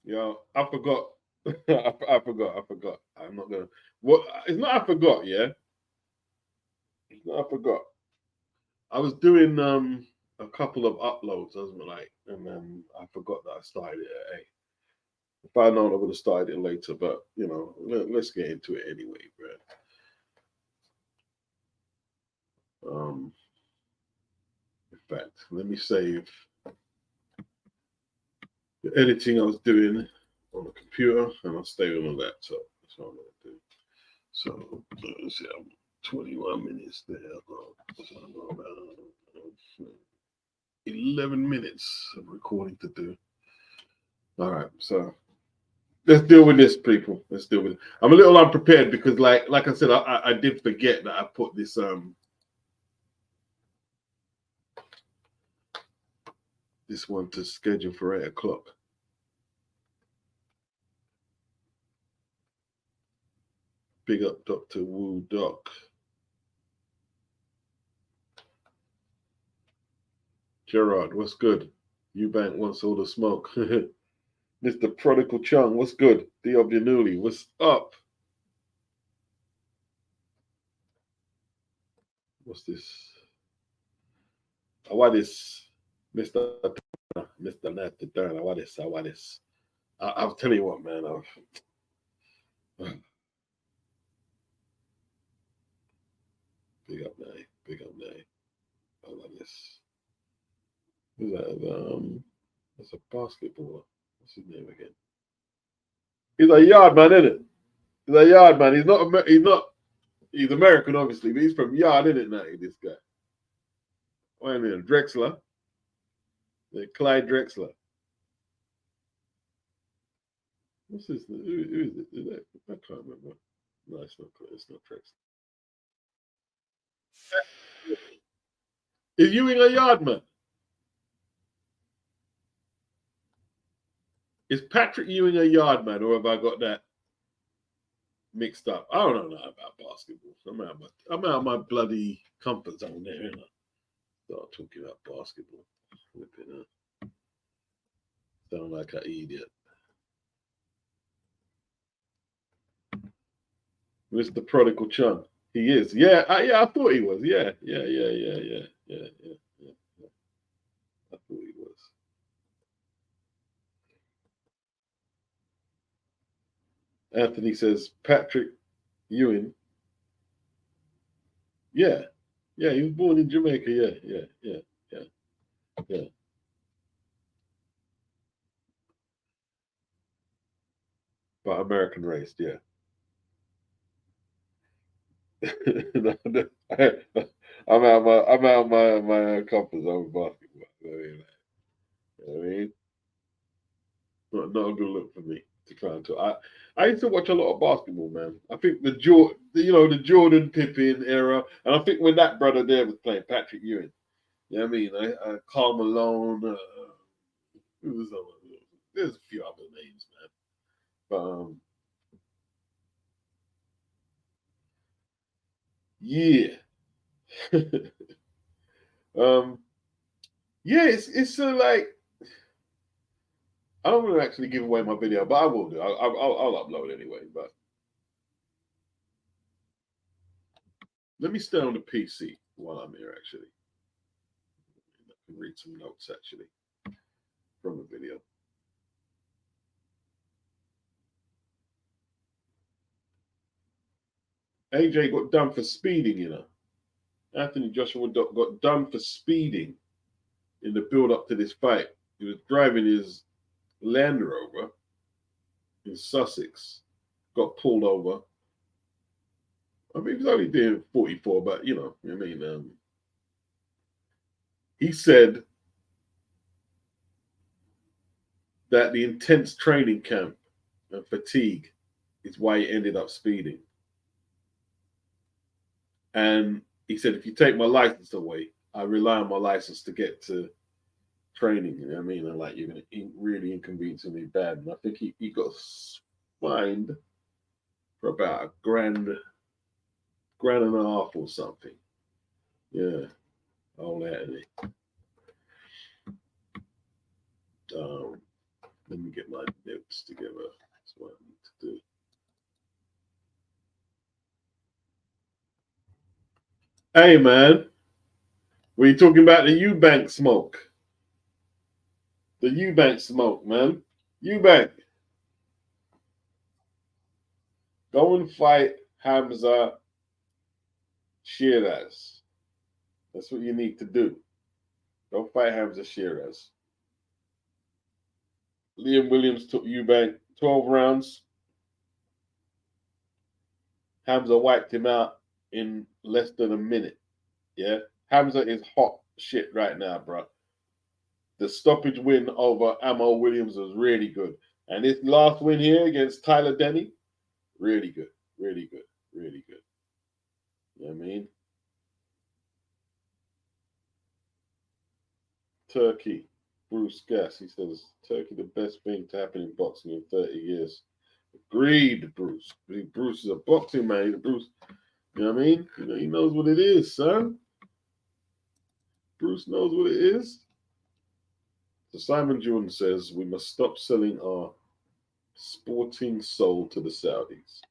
Yeah, I forgot. I forgot. I'm not gonna. What? It's not. I forgot. Yeah, it's not. I forgot. I was doing a couple of uploads. I was like, and then I forgot that I started it at 8. If I known, I would have started it later. But let's get into it anyway, bro. In fact, let me save the editing I was doing on the computer, and I'll stay on the laptop. That's what I'm gonna do. So let's see, I'm 21 minutes there. So I'm about 11 minutes of recording to do. All right, so let's deal with this, people. Let's deal with it. I'm a little unprepared because, like I said, I did forget that I put this this one to schedule for 8 o'clock. Big up Dr. Wu Doc. Gerard, what's good? Eubank wants all the smoke. Mr. Prodigal Chung, what's good? Diobjanuli, what's up? What's this? Awadis, Mr. Nathan Dern, Awadis. I'll tell you what, man. Big up, Nay. Big up, Nay. Awadis. Who's that? That's a basketballer. What's his name again? He's a yard man, isn't it? He's a yard man. He's not. He's American, obviously, but he's from Yard, isn't it, now? This guy. Wait a minute, Drexler. Clyde Drexler. What's this? Who is it? Is that? I can't remember. No, it's not. It's not Drexler. Is Ewing a yard man? Is Patrick Ewing a yard man, or have I got that mixed up? I don't know nothing about basketball. I'm out of my bloody comfort zone there, ain't I? Start talking about basketball. Flipping out. Sound like an idiot. Mr. Prodigal Chun. He is. Yeah, I thought he was. Yeah. I thought he was. Anthony says Patrick Ewing. Yeah. Yeah, he was born in Jamaica. Yeah. But American raised, yeah. I'm out my comfort zone with basketball. I mean, not a good look for me to try and talk. I used to watch a lot of basketball, man. I think the Jordan Pippen era, and I think when that brother there was playing, Patrick Ewing. You know what I mean? Karl Malone. Who was on? There's a few other names, man. But yeah. Yeah, it's like I don't want to actually give away my video, but I will do. I'll upload anyway. But let me stay on the PC while I'm here. Actually, I can read some notes actually from the video. AJ got done for speeding, you know. Anthony Joshua got done for speeding in the build up to this fight. He was driving his Land Rover in Sussex, got pulled over. I mean, he was only doing 44, but you know what I mean. He said that the intense training camp and fatigue is why he ended up speeding. And he said, if you take my license away, I rely on my license to get to training. You know what I mean? And like, you're going to really inconvenience me bad. And I think he got fined for about $1.5 grand or something. Yeah. All that. Let Let me get my notes together. That's what I need to do. Hey, man. We talking about the Eubank smoke. The Eubank smoke, man. Eubank. Go and fight Hamza Shiraz. That's what you need to do. Go fight Hamza Shiraz. Liam Williams took Eubank 12 rounds. Hamza wiped him out in less than a minute. Yeah. Hamza is hot shit right now, bro. The stoppage win over Amo Williams was really good. And this last win here against Tyler Denny, really good. Really good. Really good. You know what I mean? Turkey. Bruce Gass, he says, Turkey the best thing to happen in boxing in 30 years. Agreed, Bruce. Bruce is a boxing man. Bruce, you know what I mean? You know, he knows what it is, son. Bruce knows what it is. So Simon Jordan says we must stop selling our sporting soul to the Saudis.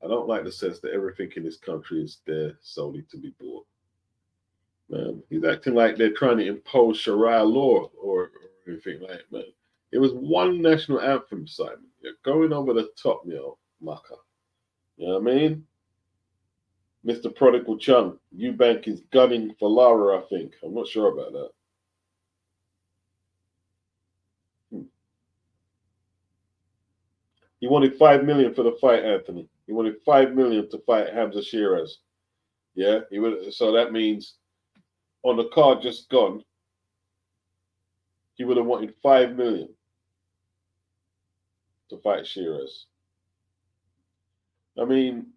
I don't like the sense that everything in this country is there solely to be bought. Man, he's acting like they're trying to impose Sharia law or anything like that, man. It was one national anthem, Simon. You're going over the top, Maka. You know what I mean? Mr. Prodigal Chung, Eubank is gunning for Lara, I think. I'm not sure about that. He wanted $5 million for the fight, Anthony. He wanted $5 million to fight Hamza Shiraz. Yeah, he would. So that means on the card just gone, he would have wanted $5 million to fight Shiraz. I mean,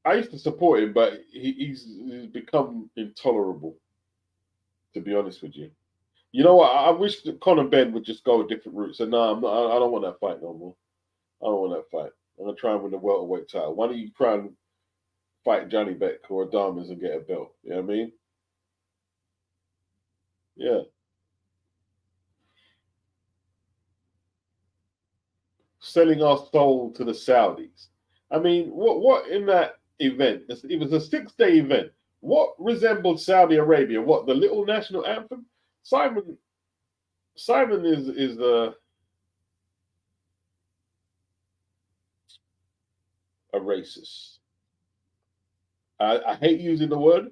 I used to support him, but he's become intolerable, to be honest with you. You know what? I wish that Conor Benn would just go a different route. So no, I don't want that fight no more. I don't want that fight. I'm gonna try and win the welterweight title. Why don't you try and fight Johnny Beck or Adamas and get a belt? You know what I mean? Yeah. Selling our soul to the Saudis. I mean, what in that event? It was a 6-day event. What resembled Saudi Arabia? What, the little national anthem? Simon is a racist. I hate using the word.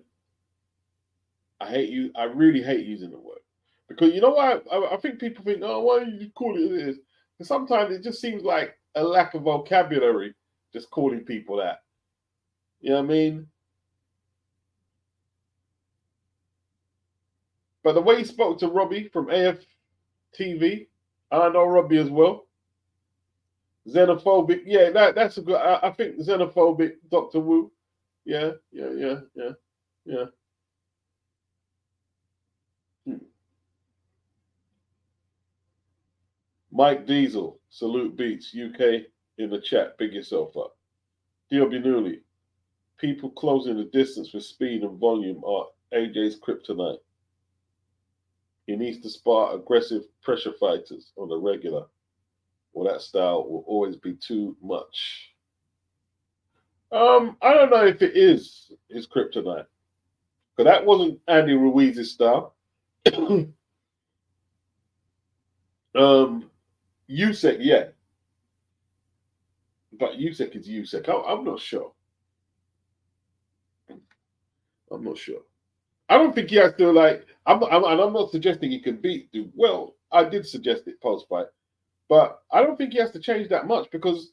I really hate using the word. Because you know why? I think people think, oh, why do you call it this? And sometimes it just seems like a lack of vocabulary just calling people that. You know what I mean? But the way he spoke to Robbie from AFTV, I know Robbie as well. Xenophobic, yeah, that's a good. I think xenophobic, Dr. Wu. Yeah. Mike Diesel, salute beats, UK in the chat, big yourself up. Diobinuli, people closing the distance with speed and volume are AJ's kryptonite. He needs to spar aggressive pressure fighters on the regular, or that style will always be too much. I don't know if it is his kryptonite, because that wasn't Andy Ruiz's style. Usyk, yeah, but Usyk is Usyk. I'm not sure. I'm not sure. I don't think he has to like. I'm not suggesting he can beat. Well, I did suggest it post fight, but I don't think he has to change that much because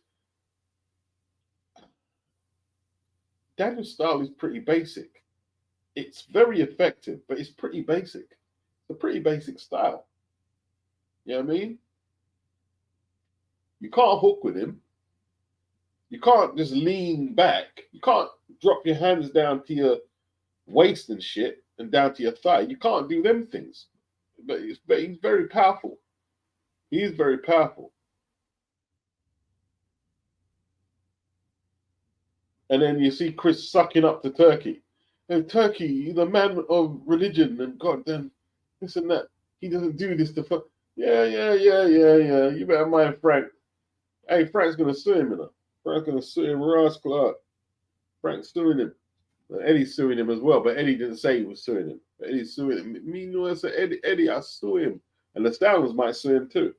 Daniel's style is pretty basic. It's very effective, but it's pretty basic. It's a pretty basic style. You know what I mean? You can't hook with him. You can't just lean back. You can't drop your hands down to your waist and shit and down to your thigh. You can't do them things. But he's very powerful. He is very powerful. And then you see Chris sucking up to Turkey. And Turkey, the man of religion and God, then this and that. He doesn't do this to fuck. Yeah. You better mind Frank. Hey, Frank's gonna sue him, you know. Frank's gonna sue him, Ross Clark. Frank's suing him. Eddie's suing him as well, but Eddie didn't say he was suing him. But Eddie's suing him. Me know I said Eddie, I sue him. And the Stallions might sue him too.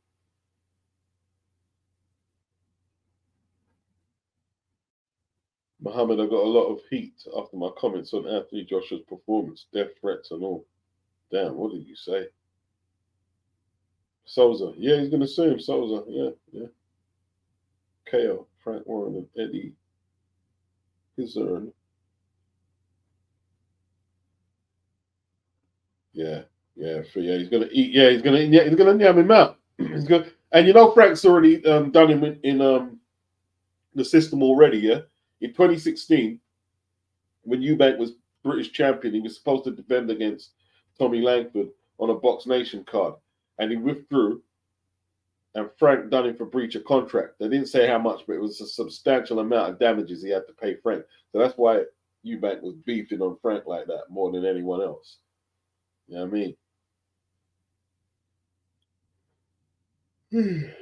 Muhammad, I got a lot of heat after my comments on Anthony Joshua's performance, death threats and all. Damn, what did you say? Souza. Yeah, he's gonna sue him, Souza. Yeah. KO, Frank Warren and Eddie Hizern. Yeah. He's gonna eat. Yeah, he's gonna yam him out. He's gonna, and you know Frank's already done him in the system already. Yeah, in 2016 when Eubank was British champion, he was supposed to defend against Tommy Langford on a Box Nation card, and he withdrew. And Frank done him for breach of contract. They didn't say how much, but it was a substantial amount of damages he had to pay Frank. So that's why Eubank was beefing on Frank like that more than anyone else. You know what I mean?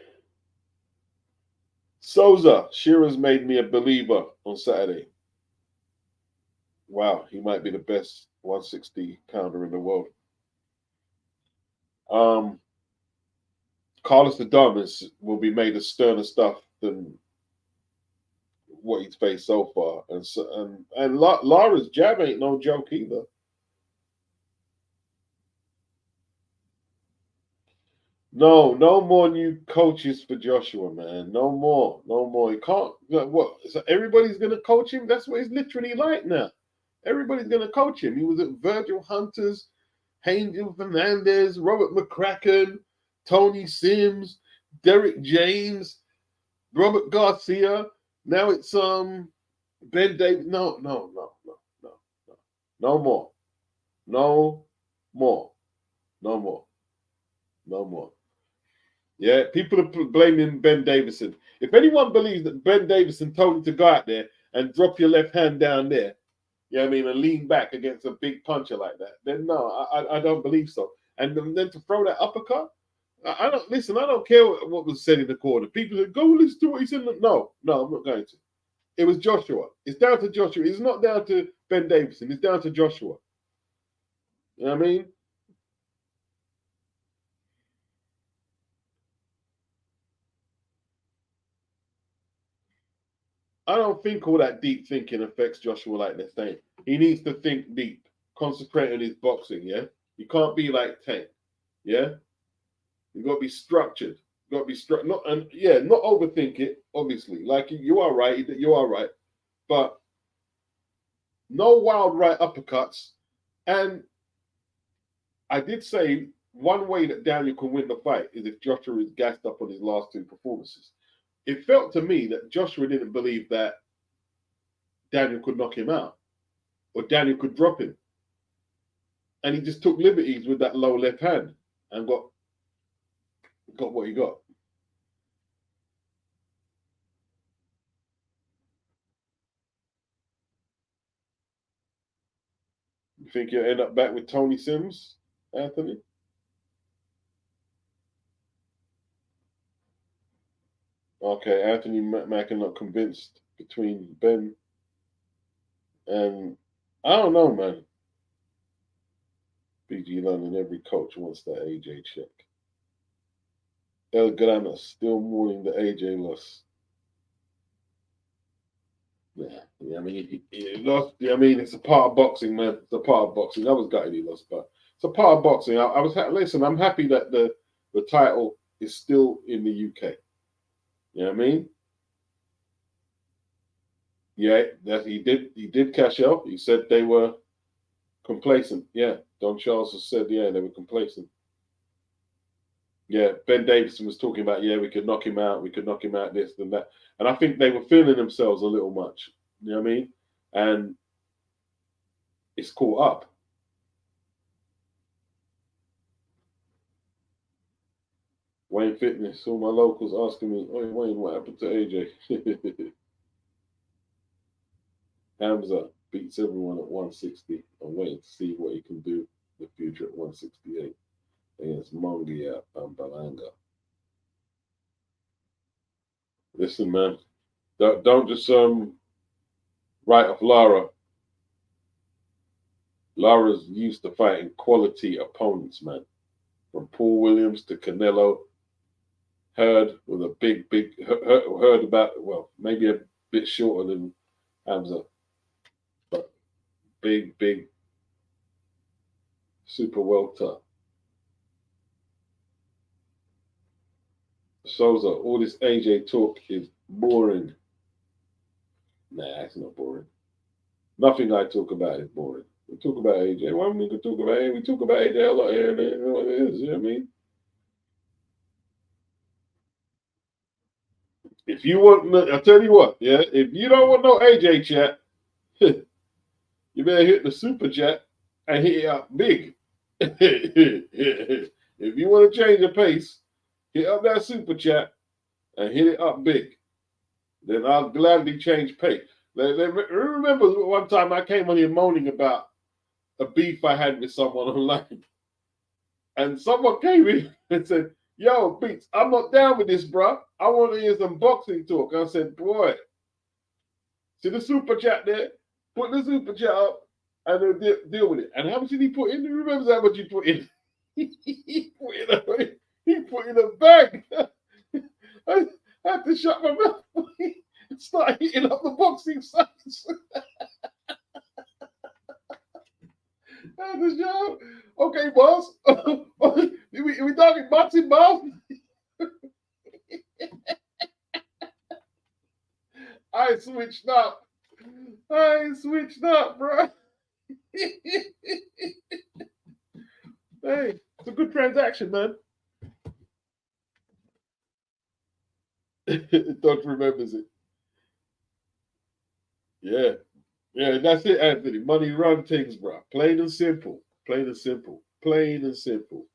Souza, Shearer's made me a believer on Saturday. Wow, he might be the best 160 pounder in the world. Carlos Adames will be made of sterner stuff than what he's faced so far, and Lara's jab ain't no joke either. No more new coaches for Joshua, man. No more. He can't. What? So everybody's gonna coach him. That's what he's literally like now. Everybody's gonna coach him. He was at Virgil Hunter's, Angel Fernandez, Robert McCracken, Tony Sims, Derek James, Robert Garcia. Now it's Ben Davis. No more. No more. Yeah, people are blaming Ben Davison. If anyone believes that Ben Davison told him to go out there and drop your left hand down there, you know what I mean, and lean back against a big puncher like that, then no, I don't believe so. And then to throw that uppercut, I don't listen. I don't care what was said in the corner. People said, "Go listen to what he said." No, I'm not going to. It was Joshua. It's down to Joshua. It's not down to Ben Davison. It's down to Joshua. You know what I mean? I don't think all that deep thinking affects Joshua like they're saying. He needs to think deep, concentrate on his boxing. Yeah, you can't be like Tank. Yeah, you got to be structured. You got to be structured. Not overthink it. Obviously, like you are right, but no wild right uppercuts. And I did say one way that Daniel can win the fight is if Joshua is gassed up on his last two performances. It felt to me that Joshua didn't believe that Daniel could knock him out or Daniel could drop him. And he just took liberties with that low left hand and got what he got. You think you'll end up back with Tony Sims, Anthony? Okay, Anthony Mack not convinced between Ben and I don't know, man. BG London, every coach wants that AJ check. El Grana still mourning the AJ loss. Yeah. I mean, he lost. I mean, it's a part of boxing, man. It's a part of boxing. I was gutted he lost, but it's a part of boxing. I was listen. I'm happy that the title is still in the UK. You know what I mean? Yeah, that he did cash out. He said they were complacent. Yeah, Don Charles has said they were complacent. Yeah, Ben Davison was talking about we could knock him out. We could knock him out. This and that. And I think they were feeling themselves a little much. You know what I mean? And it's caught up. Wayne Fitness, all my locals asking me, "Oh, Wayne, what happened to AJ?" Hamza beats everyone at 160. I'm waiting to see what he can do in the future at 168 against It's Mongia Bambalanga. Listen, man, don't just write off Lara. Lara's used to fighting quality opponents, man. From Paul Williams to Canelo. Heard with a big, heard about, well, maybe a bit shorter than Hamza, but big super welter. Souza, all this AJ talk is boring. Nah, it's not boring. Nothing I talk about is boring. We talk about AJ. Why we talk about AJ? We talk about AJ a lot here. You know what it is, you know what I mean? If you want, I'll tell you what, yeah, if you don't want no AJ chat, you better hit the super chat and hit it up big. If you want to change the pace, hit up that super chat and hit it up big. Then I'll gladly change pace. Remember one time I came on here moaning about a beef I had with someone online. And someone came in and said, yo, Beats, I'm not down with this, bro. I want to hear some boxing talk. I said, boy, see the super chat there? Put the super chat up and then deal with it. And how much did he put in? Who remembers how much he put in? he put in a bag. I had to shut my mouth and start hitting up the boxing sites. Okay, boss. we talking boxing, boss? I switched up, bro. Hey, it's a good transaction, man. Don't remembers it. Yeah. Yeah, that's it, Anthony. Money run things, bro. Plain and simple. Plain and simple. Plain and simple.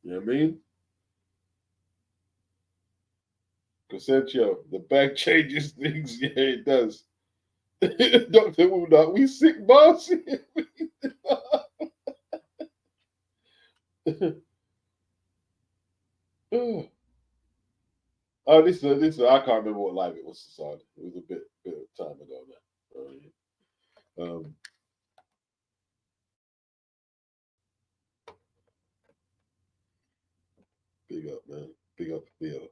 You know what I mean? Cosentio, the bag changes things. Yeah, it does. Dr. Woodard, we sick, boss. Oh, this I can't remember what live it was, Hassan. It was a bit of time ago now. Big up, man. Big up, Theo.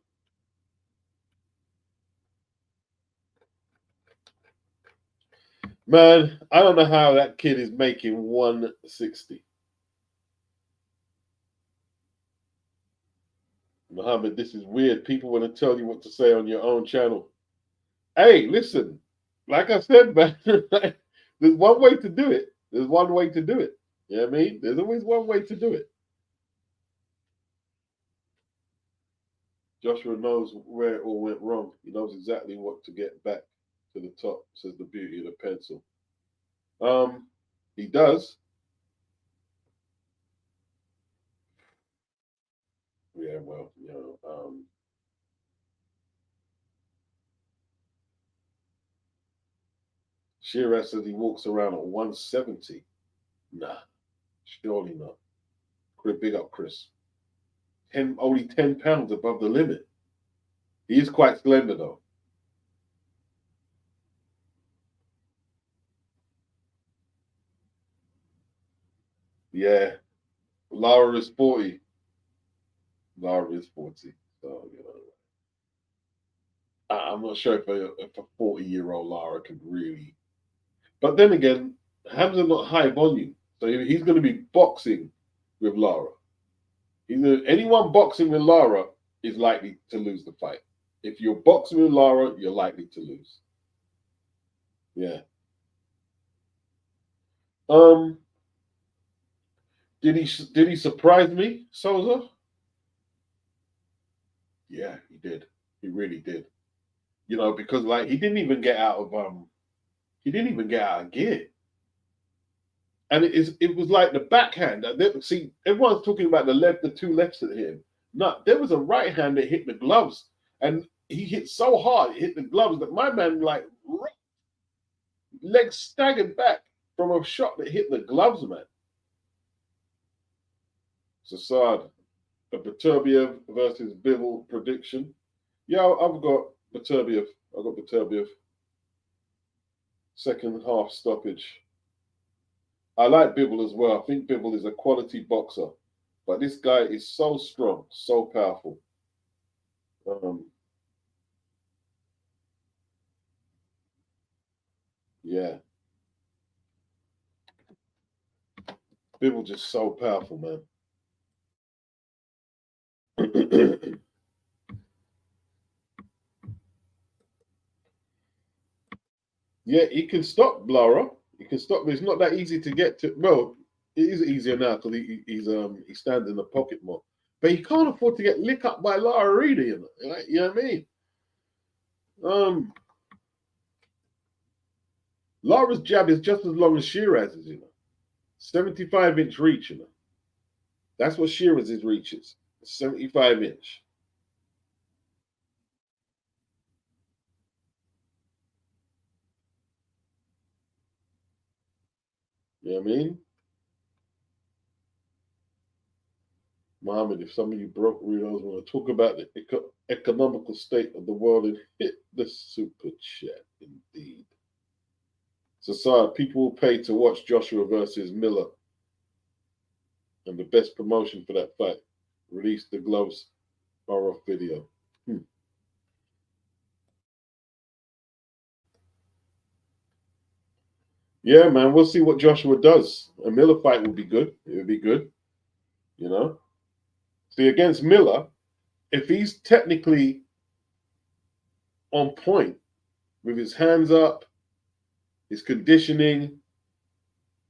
Man, I don't know how that kid is making 160. Muhammad, this is weird. People want to tell you what to say on your own channel. Hey, listen, like I said, man, there's one way to do it. There's one way to do it. You know what I mean? There's always one way to do it. Joshua knows where it all went wrong. He knows exactly what to get back to the top, says the beauty of the pencil. He does. Yeah, well, you know, Shiraz says he walks around at 170. Nah, surely not. Big up, Chris. Only 10 pounds above the limit. He is quite slender, though. Yeah. Lara is 40. Lara is 40. So, you know. I'm not sure if a 40-year-old Lara could really. But then again, Hamza not high volume. So he's going to be boxing with Lara. Anyone boxing with Lara is likely to lose the fight. If you're boxing with Lara, you're likely to lose. Yeah. Did he surprise me, Souza? Yeah, he did. He really did. You know, because like he didn't even get out of gear. And it was like the backhand. See, everyone's talking about the two lefts that hit him. No, there was a right hand that hit the gloves, and he hit so hard, it hit the gloves that my man like legs staggered back from a shot that hit the gloves, man. Sassad, a Beterbiev versus Bivol prediction. Yeah, I've got Beterbiev. I've got Beterbiev. Second half stoppage. I like Bivol as well. I think Bivol is a quality boxer, but this guy is so strong, so powerful. Yeah, Bivol just so powerful, man. Yeah, he can stop Lara. He can stop, but it's not that easy to get to. Well, it is easier now because he stands in the pocket more. But he can't afford to get licked up by Lara Reader, you know what I mean? Lara's jab is just as long as Shiraz's, 75-inch reach, That's what Shiraz's reach is. 75-inch. You know what I mean? Mohammed, if some of you broke readers want to talk about the economical state of the world, and hit the super chat, indeed. So, people will pay to watch Joshua versus Miller. And the best promotion for that fight, release the gloves or off video. Yeah, man, we'll see what Joshua does. A Miller fight would be good. It would be good, See, against Miller, if he's technically on point with his hands up, his conditioning,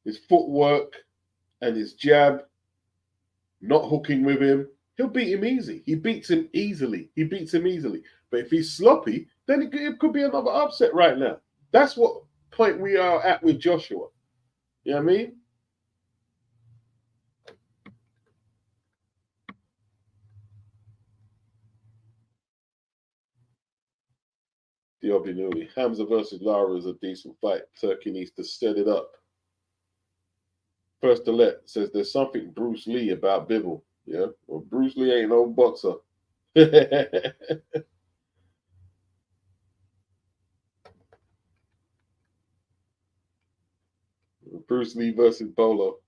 his footwork, and his jab, not hooking with him, he'll beat him easy. He beats him easily. But if he's sloppy, then it could be another upset right now. That's what point we are at with Joshua. You know what I mean? Diobinui. Hamza versus Lara is a decent fight. Turkey needs to set it up. First Alert says there's something Bruce Lee about Bivol. Yeah? Well, Bruce Lee ain't no boxer. Bruce Lee versus Bolo.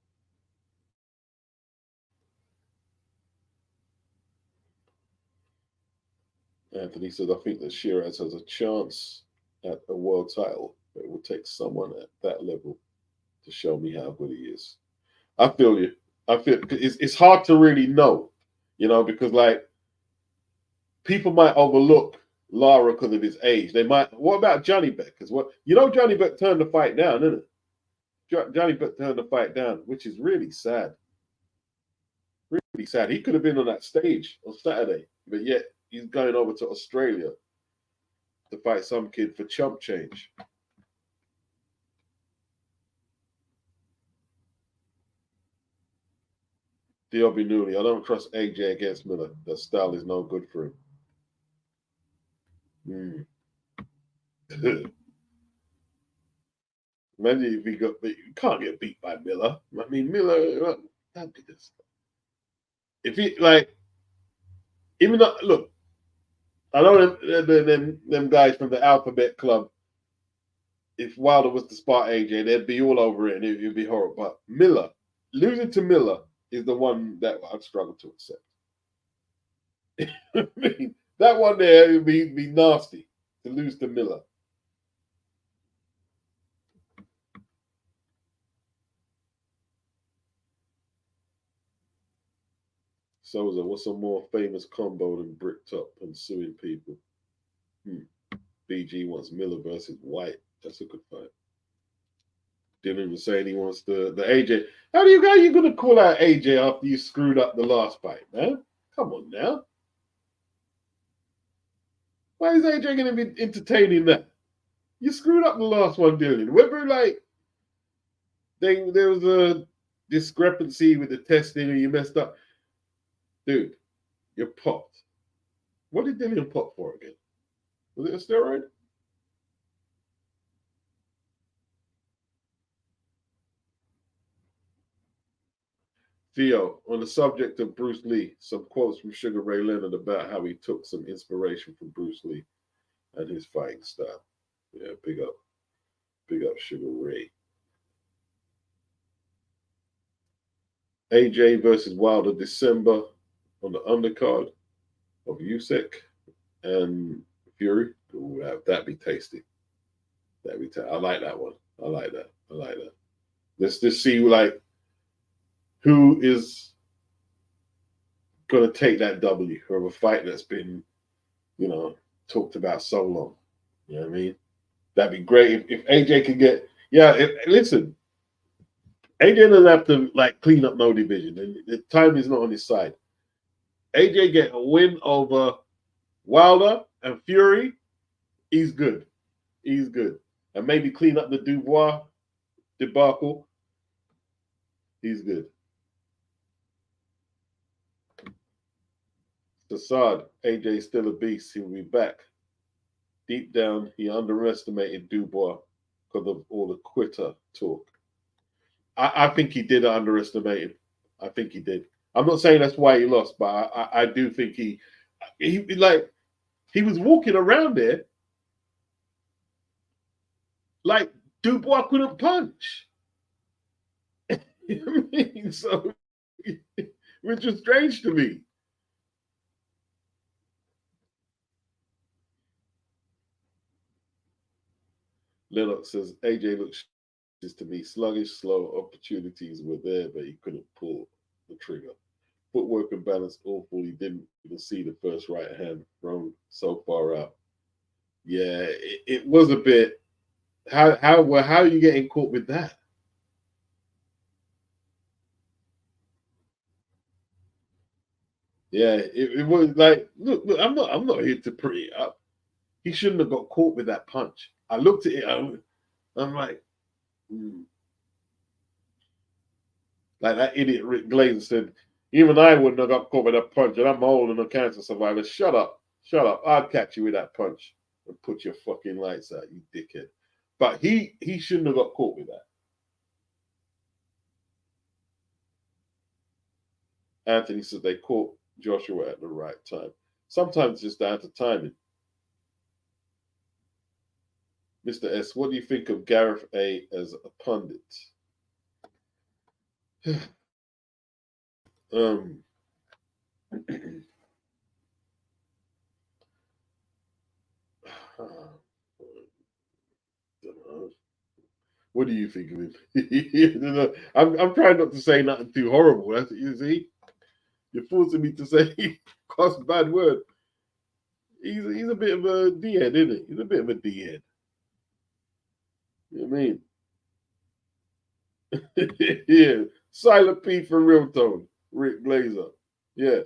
Anthony says, I think that Shiraz has a chance at a world title, but it will take someone at that level to show me how good he is. I feel you. I feel it's hard to really know, because like people might overlook Lara because of his age. They might. What about Johnny Beck? Because Johnny Beck turned the fight down, isn't it? Johnny Beck turned the fight down, which is really sad. Really sad. He could have been on that stage on Saturday, but yet he's going over to Australia to fight some kid for chump change. Diobi Nooney. I don't trust AJ against Miller. That style is no good for him. Imagine if he got beat. You can't get beat by Miller. I mean, Miller, that'd be this. If he, even though, look, I know them guys from the Alphabet Club, if Wilder was to spot AJ, they'd be all over it and it'd be horrible. But Miller, losing to Miller is the one that I'd struggle to accept. I mean, that one there would be nasty to lose to Miller. Souza, what's a more famous combo than Bricktop and suing people? BG wants Miller versus White. That's a good fight. Dylan was saying he wants the AJ. How you gonna call out AJ after you screwed up the last fight, man? Come on now. Why is AJ gonna be entertaining that? You screwed up the last one, Dylan. Whether there was a discrepancy with the testing or you messed up, dude, you're popped. What did Dylan pop for again? Was it a steroid? Theo, on the subject of Bruce Lee, some quotes from Sugar Ray Leonard about how he took some inspiration from Bruce Lee and his fighting style. Yeah, big up Sugar Ray. AJ versus Wilder December on the undercard of Usyk and Fury. Ooh, that'd be tasty. That'd be I like that one. I like that. I like that. Let's just see like who is gonna take that W from a fight that's been, talked about so long. You know what I mean? That'd be great if AJ could get. Yeah, listen, AJ doesn't have to like clean up no division. The time is not on his side. AJ get a win over Wilder and Fury. He's good. He's good. And maybe clean up the Dubois debacle. He's good. Assad, AJ still a beast. He'll be back. Deep down, he underestimated Dubois because of all the quitter talk. I think he did underestimate him. I think he did. I'm not saying that's why he lost, but I do think he was walking around there like Dubois couldn't punch. You know what I mean? So, which is strange to me. Lennox says AJ looks to me sluggish, slow. Opportunities were there, but he couldn't pull the trigger. Footwork and balance awful. He didn't even see the first right hand thrown so far out. Yeah, it was a bit. How are you getting caught with that? Yeah, it was like look, I'm not here to pretty it up. He shouldn't have got caught with that punch. I looked at it. I'm like, like that idiot Rick Glazer said. Even I wouldn't have got caught with that punch, and I'm old and a cancer survivor. Shut up, shut up. I'll catch you with that punch and put your fucking lights out, you dickhead. But he shouldn't have got caught with that. Anthony said they caught Joshua at the right time. Sometimes it's just down to timing. Mr. S, what do you think of Gareth A as a pundit? um, what do you think of him? I'm trying not to say nothing too horrible. That's you see. You're forcing me to say cross bad word. He's a bit of a D-head, isn't he? He's a bit of a D-head. You know what I mean? Yeah. Silent P for real tone. Rick Glazer. Yeah.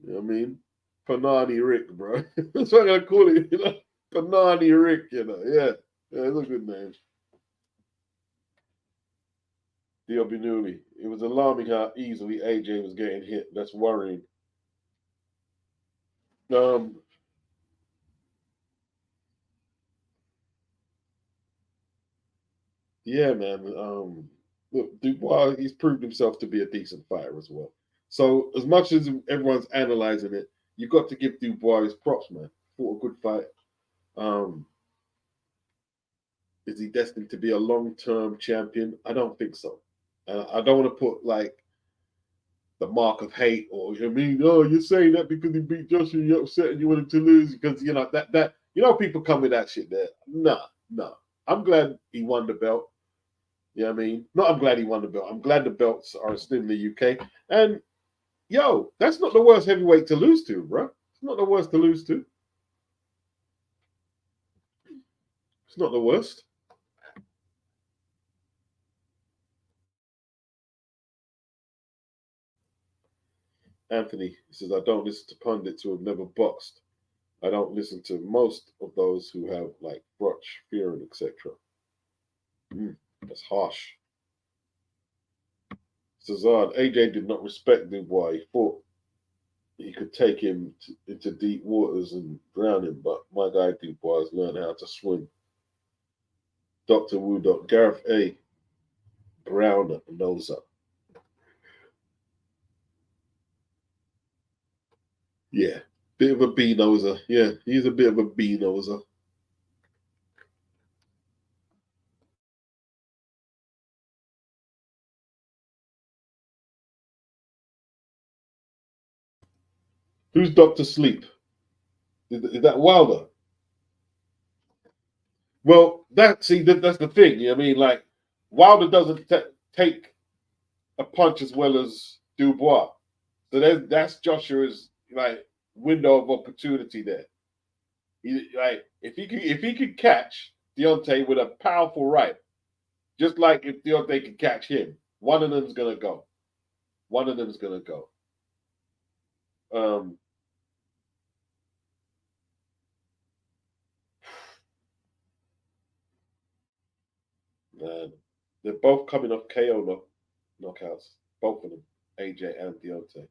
You know what I mean? Panani Rick, bro. That's what I'm gonna call it, Panani Rick, Yeah. Yeah, it's a good name. Diobinuli. It was alarming how easily AJ was getting hit. That's worrying. Um, yeah, man. Look, Dubois, he's proved himself to be a decent fighter as well. So as much as everyone's analyzing it, you got to give Dubois his props, man. Fought a good fight. Um, is he destined to be a long-term champion? I don't think so. I don't want to put like the mark of hate or I mean, oh, you're saying that because he beat Joshua, you're upset and you want him to lose because that people come with that shit there. No. I'm glad he won the belt. You know what I mean? Not I'm glad he won the belt. I'm glad the belts are still in the UK. And that's not the worst heavyweight to lose to, bro. It's not the worst to lose to. It's not the worst. Anthony says, I don't listen to pundits who have never boxed. I don't listen to most of those who have like Brotch, Fear, and etc. That's harsh. Cesar, AJ did not respect Dubois. He thought he could take him into deep waters and drown him, but my guy Dubois has learned how to swim. Dr. Wu. Gareth A. Brown Noser. Yeah, bit of a B-noser. Yeah, he's a bit of a B-noser. Who's Doctor Sleep? Is that Wilder? Well, that's the thing. I mean, like Wilder doesn't take a punch as well as Dubois. So that's Joshua's like window of opportunity there. Like if he could catch Deontay with a powerful right, just like if Deontay could catch him, one of them's gonna go. One of them's gonna go. Um, man, they're both coming off KO knockouts. Both of them, AJ and Deontay.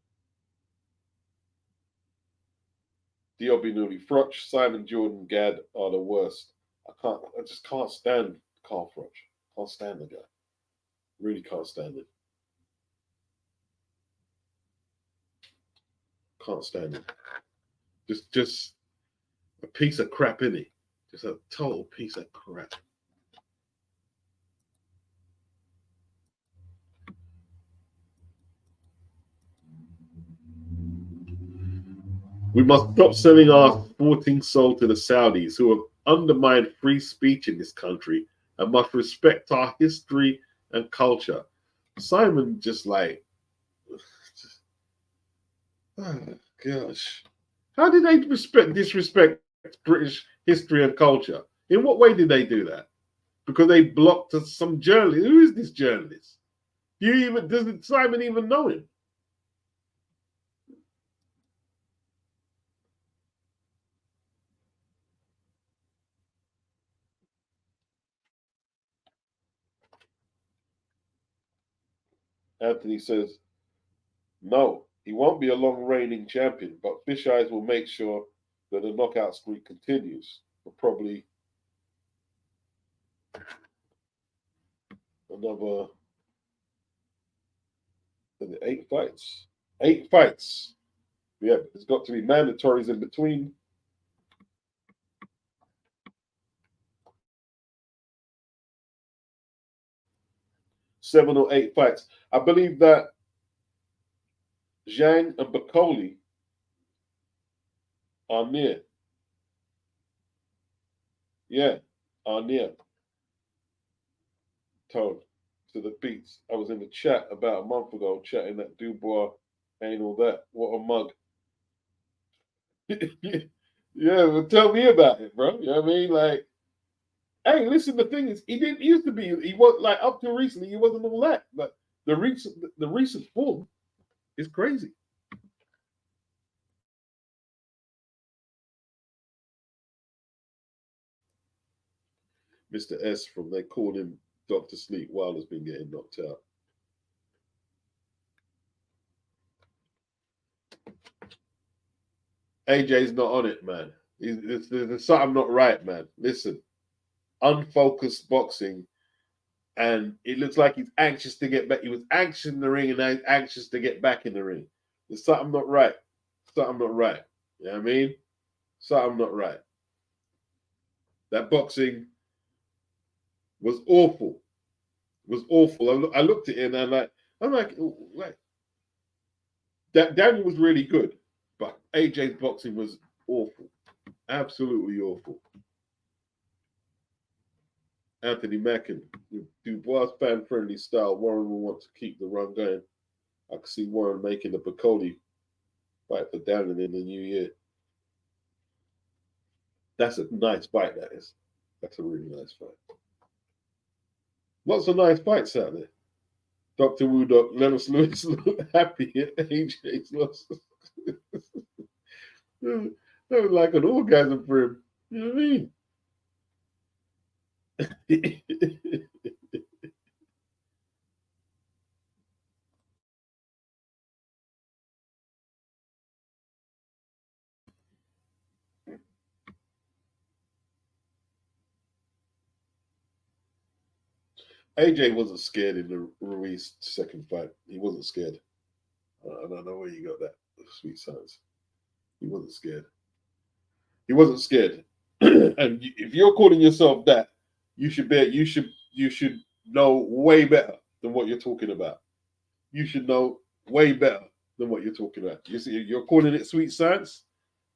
Diobi Newley, Froch, Simon Jordan, Gad are the worst. I just can't stand Carl Froch. Can't stand the guy. Really can't stand it. Can't stand it. Just a piece of crap, isn't he? Just a total piece of crap. We must stop selling our sporting soul to the Saudis, who have undermined free speech in this country, and must respect our history and culture. Simon just like, oh gosh, how did they disrespect British history and culture? In what way did they do that? Because they blocked some journalist. Who is this journalist? Doesn't Simon even know him? Anthony says, no, he won't be a long reigning champion, but Fish Eyes will make sure that the knockout streak continues for probably another 8 fights. 8 fights. Yeah, there's got to be mandatories in between. 7 or 8 fights. I believe that Zhang and Bakoli are near. Yeah, are near. Told to the beats. I was in the chat about a month ago chatting that Dubois ain't all that. What a mug. Yeah, well, tell me about it, bro. You know what I mean? Like, hey, listen, the thing is, he didn't used to be, he was like up to recently, he wasn't all that. But the recent form is crazy. Mr. S from they called him Dr. Sleep while has been getting knocked out. AJ's not on it, man. There's something not right, man. Listen, unfocused boxing, and it looks like he's anxious to get back. He was anxious in the ring, and now he's anxious to get back in the ring. There's something not right. Something not right. You know what I mean? Something not right. That boxing was awful. Was awful. I looked at it and I'm like that Daniel was really good, but AJ's boxing was awful. Absolutely awful. Anthony Mackin, with Dubois fan friendly style, Warren will want to keep the run going. I can see Warren making the Bacoli fight for Daniel in the new year. That's a nice fight, that is. That's a really nice fight. Lots of nice fights out there. Dr. Woodok, Lennox Lewis look happy at AJ's loss. That was like an orgasm for him. You know what I mean? AJ wasn't scared in the Ruiz second fight. He wasn't scared. I don't know where you got that sweet science. He wasn't scared. He wasn't scared. And if you're calling yourself that, you should know way better than what you're talking about. You should know way better than what you're talking about. You see, you're calling it sweet science.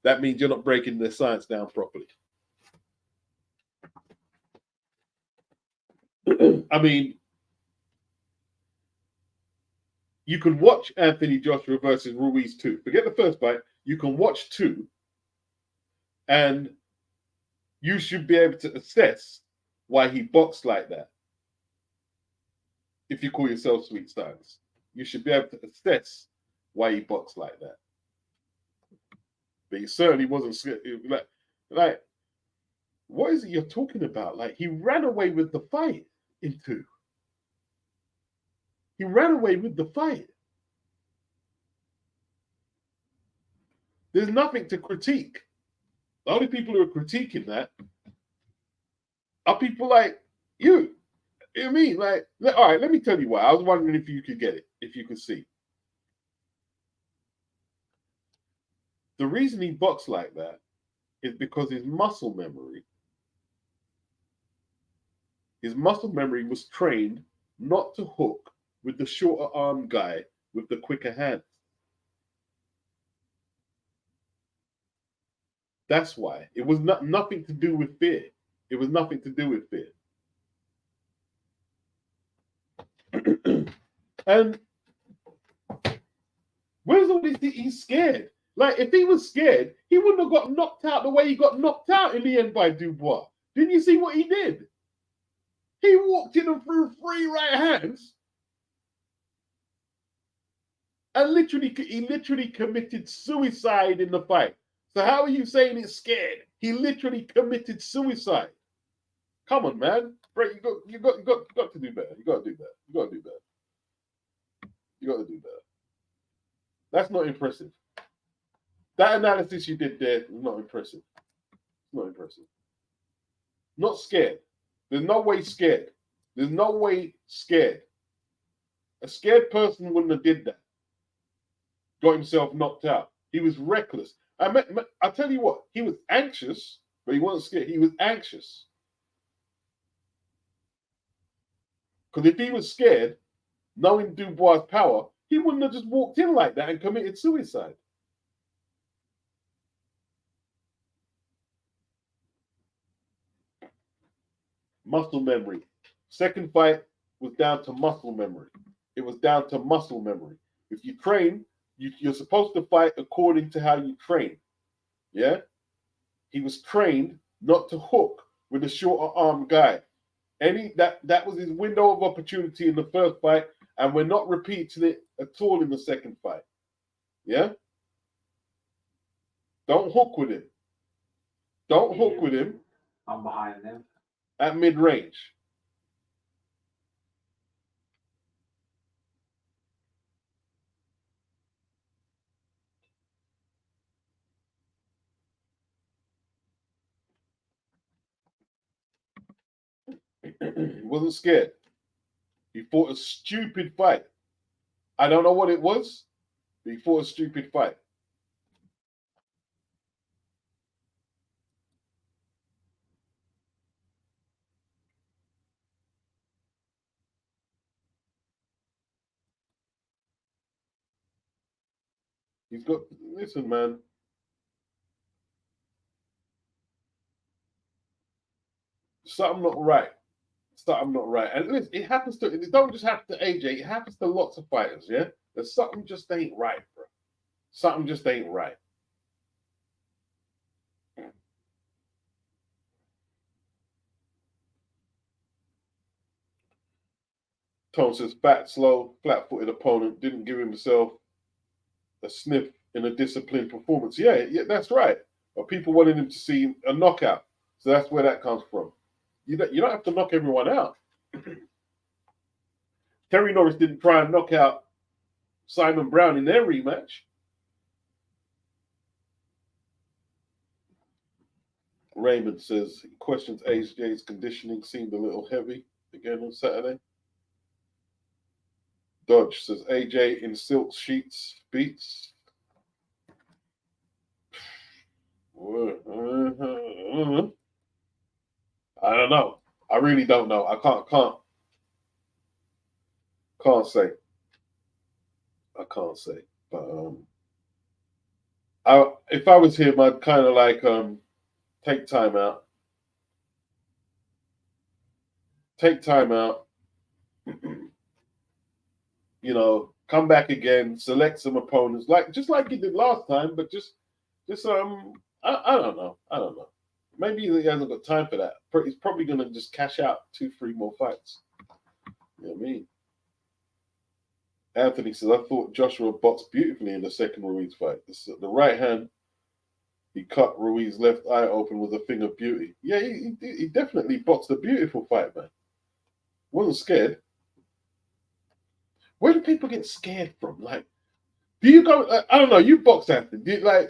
That means you're not breaking the science down properly. I mean, you can watch Anthony Joshua versus Ruiz 2. Forget the first fight. You can watch 2, and you should be able to assess why he boxed like that. If you call yourself sweet science, you should be able to assess why he boxed like that. But he certainly wasn't scared. Like, what is it you're talking about? Like, he ran away with the fight in 2. He ran away with the fight. There's nothing to critique. The only people who are critiquing that are people like you. You know what I mean? Like, all right, let me tell you why. I was wondering if you could get it, if you could see. The reason he boxed like that is because his muscle memory was trained not to hook with the shorter arm guy with the quicker hands. That's why. It was nothing to do with fear. It was nothing to do with fear. And where's all this? He's scared. Like, if he was scared, he wouldn't have got knocked out the way he got knocked out in the end by Dubois. Didn't you see what he did? He walked in and threw 3 right hands, and he literally committed suicide in the fight. So how are you saying it's scared? He literally committed suicide. Come on, man. Bro, you got to do better. You got to do better. You got to do better. You got to do better. That's not impressive. That analysis you did there is not impressive. Not impressive. Not scared. There's no way scared. There's no way scared. A scared person wouldn't have did that. Got himself knocked out. He was reckless. I tell you what, he was anxious, but he wasn't scared. He was anxious. Because if he was scared, knowing Dubois' power, he wouldn't have just walked in like that and committed suicide. Muscle memory. Second fight was down to muscle memory. It was down to muscle memory. If you train, you're supposed to fight according to how you train. Yeah? He was trained not to hook with a shorter arm guy. That was his window of opportunity in the first fight, and we're not repeating it at all in the second fight. Yeah? Don't hook with him. Don't hook with him. I'm behind them. At mid-range. He wasn't scared. He fought a stupid fight. I don't know what it was, but he fought a stupid fight. Listen, man. Something not right. Something not right. And listen, it happens to, it don't just happen to AJ, it happens to lots of fighters, yeah? There's something just ain't right, bro. Something just ain't right. Tone says, fat, slow, flat-footed opponent didn't give himself a sniff in a disciplined performance. Yeah, that's right. But people wanted him to see a knockout. So that's where that comes from. You don't have to knock everyone out. Terry Norris didn't try and knock out Simon Brown in their rematch. Raymond says he questions AJ's conditioning seemed a little heavy again on Saturday. Dodge says AJ in silk sheets beats. I don't know. I really don't know. I can't say. I can't say. But if I was him, I'd kind of like take time out. Take time out. You know, come back again, select some opponents, like just like he did last time, but just I don't know. I don't know. Maybe he hasn't got time for that. He's probably gonna just cash out 2, 3 more fights. You know what I mean? Anthony says, I thought Joshua boxed beautifully in the second Ruiz fight. The right hand he cut Ruiz's left eye open with a thing of beauty. Yeah, he definitely boxed a beautiful fight, man. Wasn't scared. Where do people get scared from? Like, do you go? I don't know. You box, Anthony. Do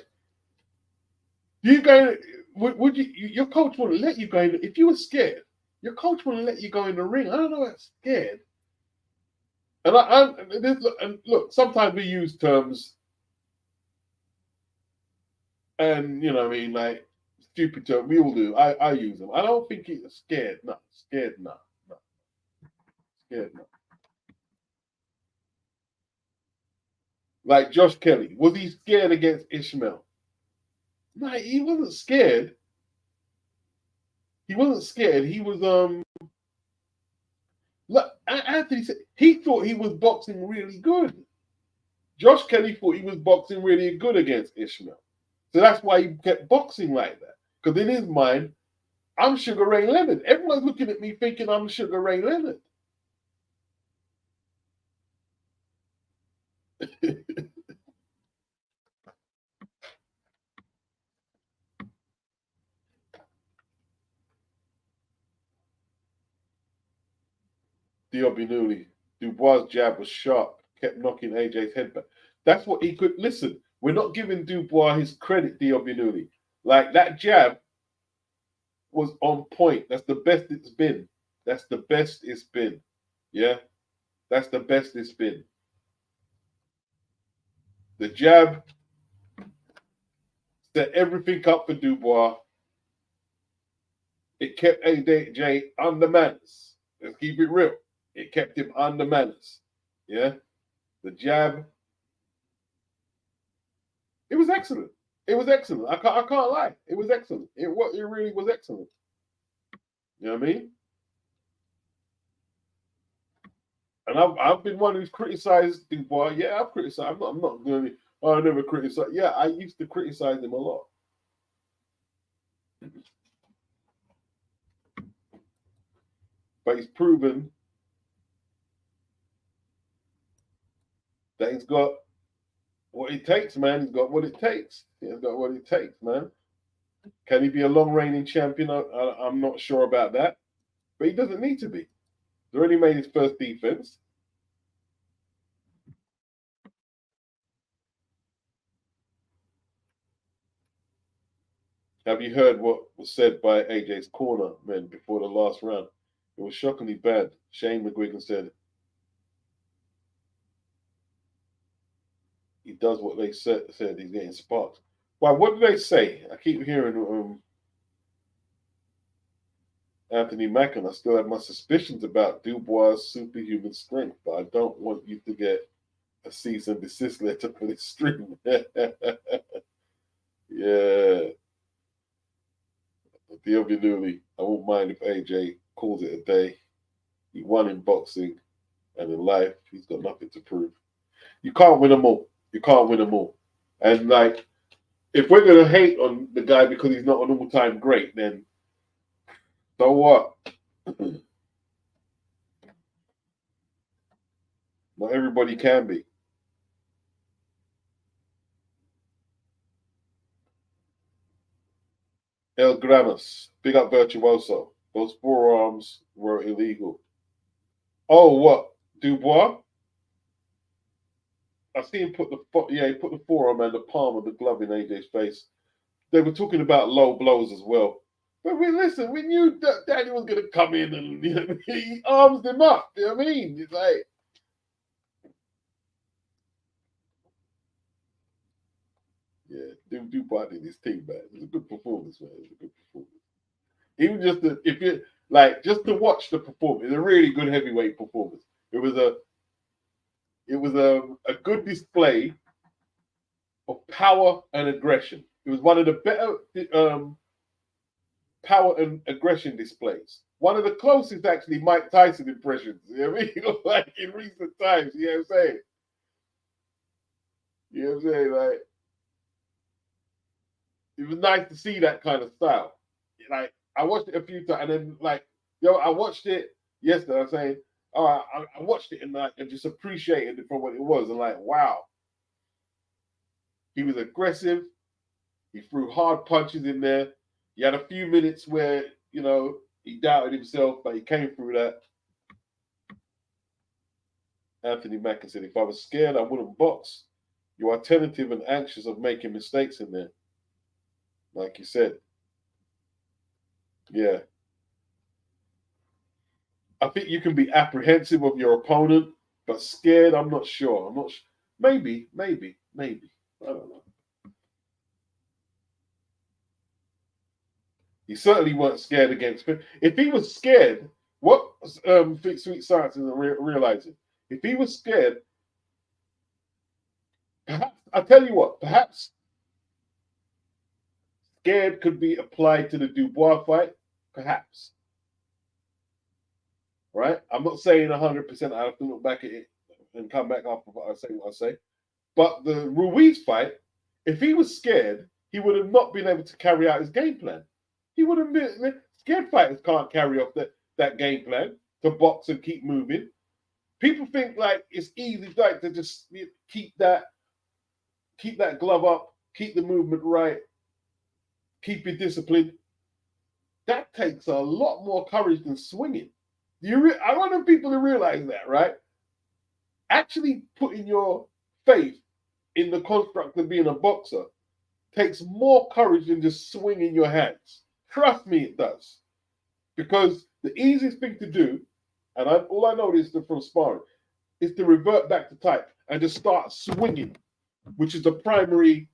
you go? Would you? Your coach wouldn't let you go in. If you were scared, your coach wouldn't let you go in the ring. I don't know. That's scared. And look, sometimes we use terms, and you know, what I mean, like stupid terms. We all do. I use them. I don't think he's scared. No, scared. No, no, scared. No. Like Josh Kelly, was he scared against Ishmael? No, he wasn't scared. He wasn't scared. He was Look, Anthony said he thought he was boxing really good. Josh Kelly thought he was boxing really good against Ishmael. So that's why he kept boxing like that. Because in his mind, I'm Sugar Ray Leonard. Everyone's looking at me thinking I'm Sugar Ray Leonard. Diobinuli. Dubois' jab was sharp, kept knocking AJ's head back. That's what he could. Listen, we're not giving Dubois his credit, Diobinuli. Like that jab was on point. That's the best it's been. That's the best it's been. Yeah, that's the best it's been. The jab set everything up for Dubois. It kept AJ under manners. Let's keep it real. It kept him under manners. Yeah, the jab. It was excellent. It was excellent. I can't lie. It was excellent. It really was excellent. You know what I mean? And I've been one who's criticized Dubois. Yeah, I've criticized. I'm not going to. Oh, I never criticized. Yeah, I used to criticize him a lot. But he's proven that he's got what it takes, man. He's got what it takes. He's got what it takes, man. Can he be a long reigning champion? I'm not sure about that. But he doesn't need to be. He's already made his first defense. Have you heard what was said by AJ's corner men before the last round? It was shockingly bad. Shane McGuigan said he does what they said he's getting sparked. Why, what did they say? I keep hearing Anthony Mackin. I still have my suspicions about Dubois' superhuman strength, but I don't want you to get a cease and desist letter for this stream. Yeah. Diobinuli, I won't mind if AJ calls it a day. He won in boxing and in life. He's got nothing to prove. You can't win them all. You can't win them all. And like, if we're going to hate on the guy because he's not an all-time great, then so what? Not everybody can be. El Granos, big up Virtuoso. Those forearms were illegal. Oh, what? Dubois? I see him put he put the forearm and the palm of the glove in AJ's face. They were talking about low blows as well. But we knew that Danny was going to come in and he arms them up. You know what I mean? It's like, Dubois did his thing, man. It was a good performance, man. It was a good performance. Even just if you like, just to watch the performance, it's a really good heavyweight performance. It was a good display of power and aggression. It was one of the better power and aggression displays. One of the closest, actually, Mike Tyson impressions. You know what I mean? Like in recent times. You know what I'm saying? You know what I'm saying? Like, it was nice to see that kind of style. Like, I watched it a few times, and then like, I watched it yesterday. I'm saying, oh, I watched it and like, and just appreciated it for what it was, and like, wow, he was aggressive. He threw hard punches in there. He had a few minutes where he doubted himself, but he came through that. Anthony Mackin said, "If I was scared, I wouldn't box. You are tentative and anxious of making mistakes in there, like you said." Yeah. I think you can be apprehensive of your opponent, but scared, I'm not sure. Maybe. I don't know. He certainly weren't scared against him. If he was scared, what Sweet Science isn't realizing, if he was scared, perhaps, I'll tell you what, perhaps scared could be applied to the Dubois fight, perhaps. Right? I'm not saying 100%. I have to look back at it and come back after what I say. But the Ruiz fight, if he was scared, he would have not been able to carry out his game plan. He would have been scared. Fighters can't carry off that game plan to box and keep moving. People think like it's easy, like to just keep that glove up, keep the movement right, keep your discipline. That takes a lot more courage than swinging. I want people to realize that, right? Actually putting your faith in the construct of being a boxer takes more courage than just swinging your hands. Trust me, it does. Because the easiest thing to do, and all I know is from sparring, is to revert back to type and just start swinging, which is the primary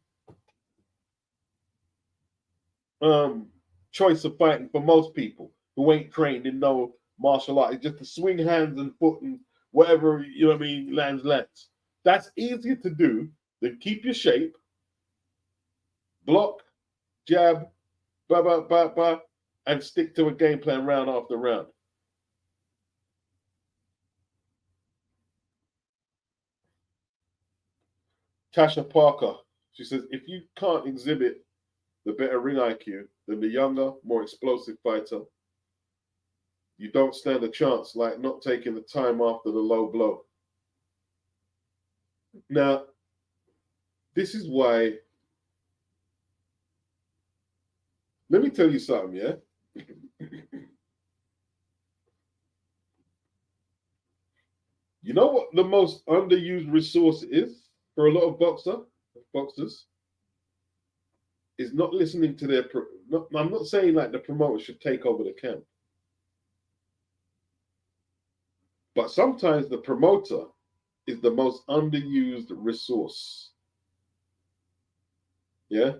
choice of fighting for most people who ain't trained in no martial art. It's just to swing hands and foot and whatever, lands. That's easier to do than keep your shape, block, jab, and stick to a game plan round after round. Tasha Parker, she says, if you can't exhibit the better ring IQ than the younger, more explosive fighter, you don't stand a chance, like not taking the time after the low blow. Now, this is why, let me tell you something, yeah? You know what the most underused resource is for a lot of boxers? Is not listening to their... I'm not saying like the promoter should take over the camp. But sometimes the promoter is the most underused resource. Yeah?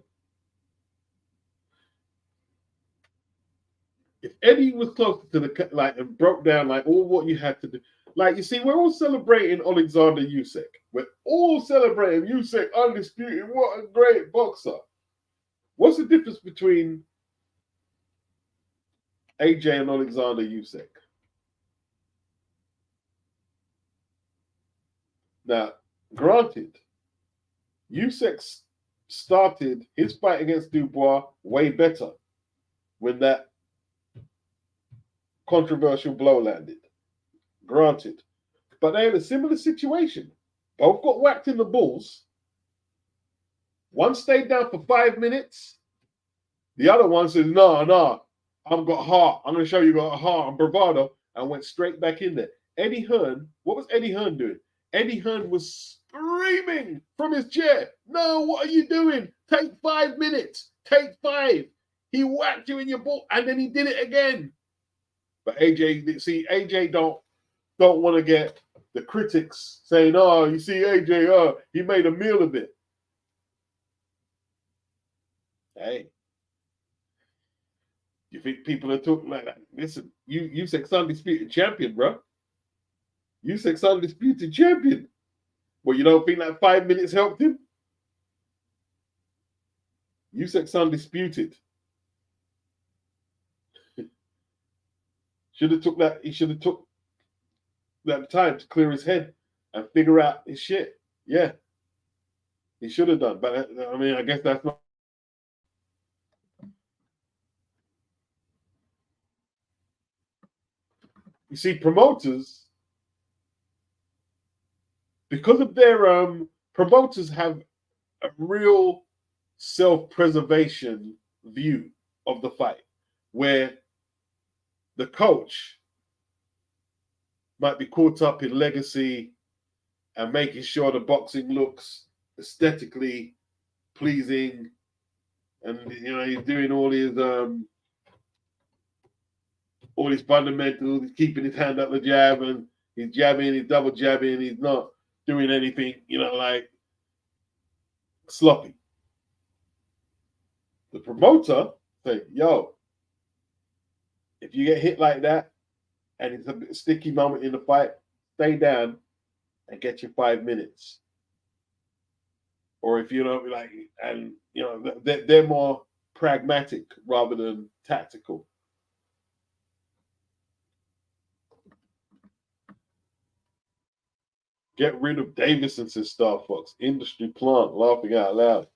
If Eddie was closer to the, like, and broke down like all what you had to do, like, you see, we're all celebrating Alexander Usyk. We're all celebrating Usyk undisputed. What a great boxer. What's the difference between AJ and Alexander Usyk? Now, granted, Usyk started his fight against Dubois way better when that controversial blow landed. Granted. But they had a similar situation. Both got whacked in the balls. One stayed down for 5 minutes. The other one says, no, I've got heart. I'm going to show you got heart and bravado, and went straight back in there. Eddie Hearn, what was Eddie Hearn doing? Eddie Hearn was screaming from his chair. No, what are you doing? Take 5 minutes. Take 5. He whacked you in your ball, and then he did it again. But AJ don't want to get the critics saying, oh, you see AJ, he made a meal of it. Hey, you think people are talking like that? Listen, you said undisputed champion, bro. You said undisputed champion. Well, you don't think that 5 minutes helped him? You said undisputed. Should have took that. He should have took that time to clear his head and figure out his shit. Yeah, he should have done. But I mean, I guess that's not. You see, promoters, because of their promoters have a real self-preservation view of the fight, where the coach might be caught up in legacy and making sure the boxing looks aesthetically pleasing, and he's doing all his fundamentals. He's keeping his hand up the jab, and he's jabbing, he's double jabbing. He's not doing anything, like sloppy. The promoter say, "Yo, if you get hit like that, and it's a sticky moment in the fight, stay down and get your 5 minutes." Or if they're more pragmatic rather than tactical. Get rid of Davison, says Star Fox. Industry plant, laughing out loud.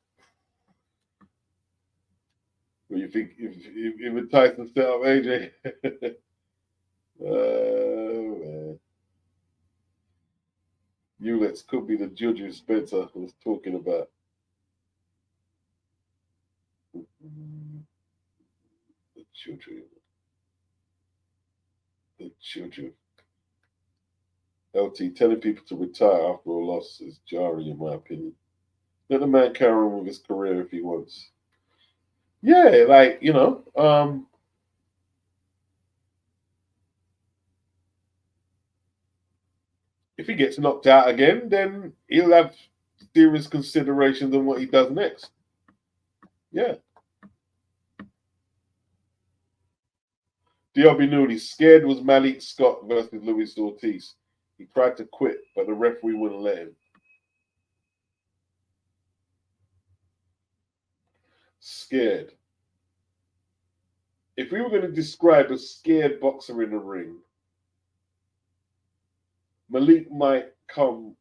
What do you think if Tyson set up AJ? Oh, man. Ulets could be the Juju Spencer was talking about. The Juju. The Juju. LT telling people to retire after a loss is jarring, in my opinion. Let the man carry on with his career if he wants. Yeah, if he gets knocked out again, then he'll have serious considerations on what he does next. Yeah. DRB Nooney, scared was Malik Scott versus Luis Ortiz. He tried to quit, but the referee wouldn't let him. Scared. If we were going to describe a scared boxer in the ring, Malik might come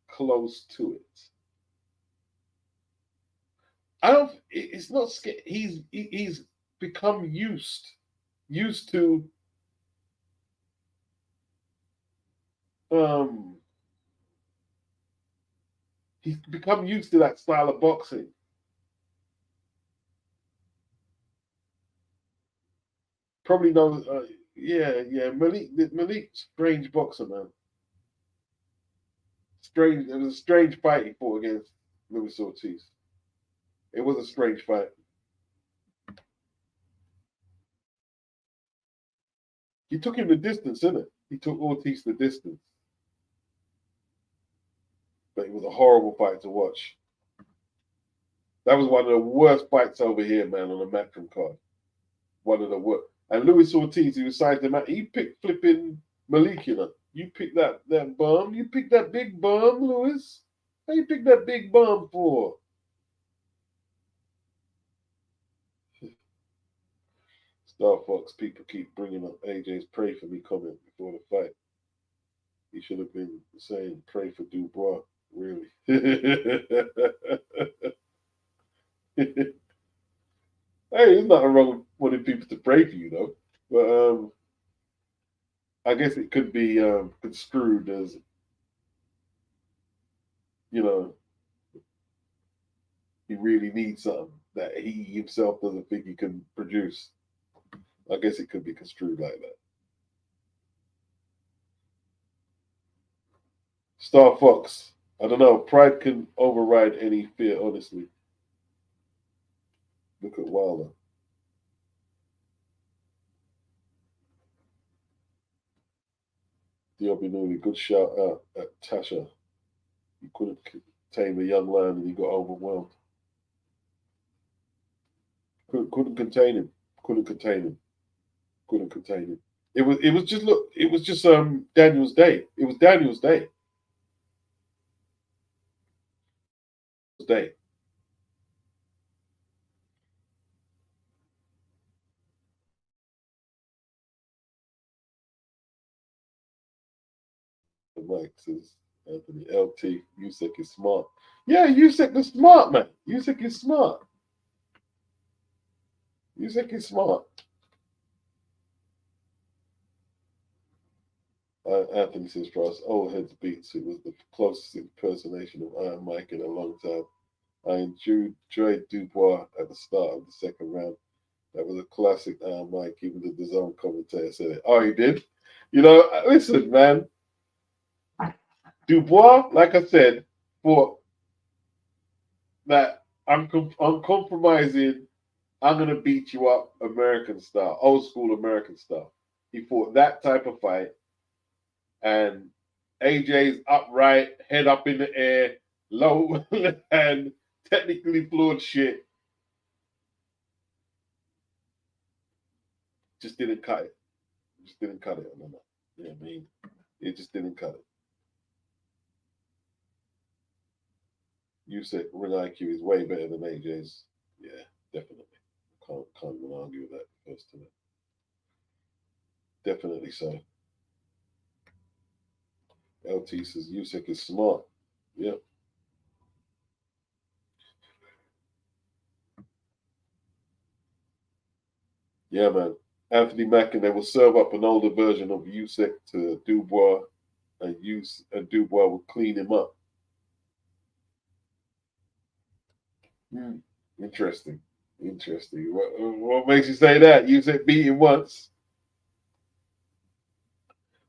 close to it. It's not scared. He's become used to he's become used to that style of boxing. Probably knows. Yeah. Malik, strange boxer, man. Strange. It was a strange fight he fought against Luis Ortiz. It was a strange fight. He took him the distance, didn't it? He took Ortiz the distance. But it was a horrible fight to watch. That was one of the worst fights over here, man, on the Matchroom card. One of the worst. And Luis Ortiz, he was signed him out. He picked flipping Malik, You picked that bum. You picked that big bum, Luis. How you picked that big bum for? Star Fox, people keep bringing up AJ's "pray for me" comment before the fight. He should have been saying "pray for Dubois." Really. Hey, there's nothing wrong with wanting people to pray for you, though. But I guess it could be construed as, he really needs something that he himself doesn't think he can produce. I guess it could be construed like that. Star Fox, I don't know. Pride can override any fear, honestly. Look at Wilder. Diobby Nooney, good shout out at Tasha. He couldn't tame the young lion and he got overwhelmed. couldn't contain him. Couldn't contain him. Couldn't contain him. It was just look. It was just Daniel's day. It was Daniel's day. Day. The Mike says Anthony LT Usyk is smart. Yeah, Usyk is smart, man. Usyk is smart. Usyk is smart. Anthony says for us old heads beats. It was the closest impersonation of Iron Mike in a long time. I enjoyed Dubois at the start of the second round. That was a classic Iron Mike. Even the DAZN commentator said it. Oh, he did. You know, listen, man. Dubois, like I said, thought that I'm compromising. I'm gonna beat you up, American style, old school American style. He fought that type of fight, and AJ's upright, head up in the air, low and technically flawed shit. Just didn't cut it. Just didn't cut it. No. You know what I mean? It just didn't cut it. You said ring IQ is way better than AJ's. Yeah, definitely. Can't even argue with that first to it. Definitely so. LT says Usyk is smart. Yep. Yeah, man. Anthony Mackin, they will serve up an older version of Usyk to Dubois, and Dubois will clean him up. Hmm. Interesting. Interesting. What makes you say that? Usyk beat him once.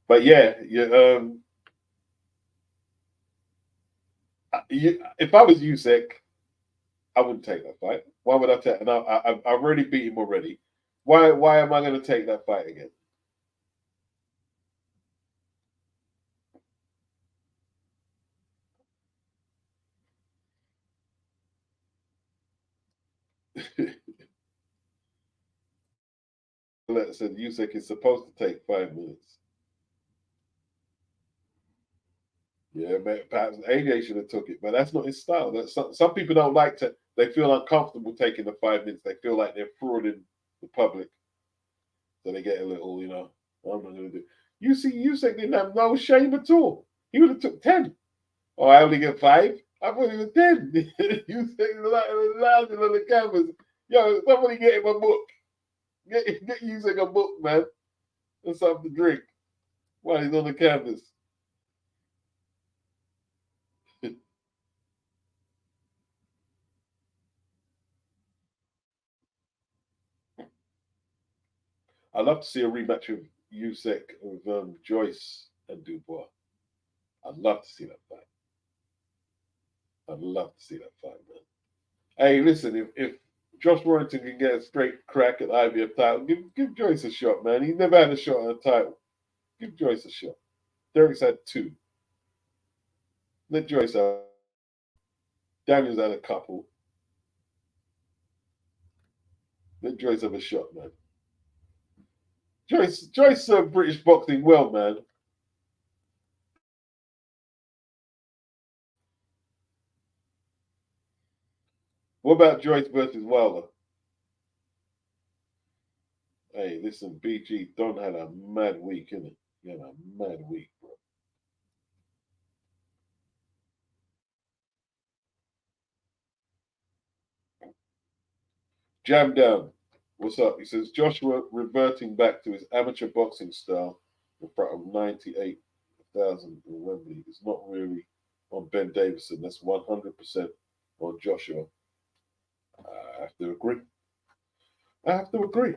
But yeah, if I was Usyk, I wouldn't take that fight. Why would I take? And I've already beat him already. Why am I going to take that fight again? Said Usyk is supposed to take 5 minutes. Yeah, perhaps AJ should have took it, but that's not his style. That's some people don't like to. They feel uncomfortable taking the 5 minutes. They feel like they're frauding the public, so they get a little, I'm not going to do. You see, Usyk didn't have no shame at all. He would have took 10. Oh, I only get 5. I thought he was 10. Usyk lounging on the canvas. Yo, somebody get him a book. Get Usyk a book, man, and something to drink while he's on the canvas. I'd love to see a rematch of Usyk with Joyce and Dubois. I'd love to see that fight. I'd love to see that fight, man. Hey, listen, if Josh Warrington can get a straight crack at the IBF title, give Joyce a shot, man. He's never had a shot at a title. Give Joyce a shot. Derek's had 2. Let Joyce have. Daniel's had a couple. Let Joyce have a shot, man. Joyce served British boxing well, man. What about Joyce versus Wilder? Hey, listen, BG Don had a mad week, innit? He had a mad week, bro. Jam down. What's up? He says Joshua reverting back to his amateur boxing style in front of 98,000 in Wembley is not really on Ben Davison. That's 100% on Joshua. I have to agree. I have to agree.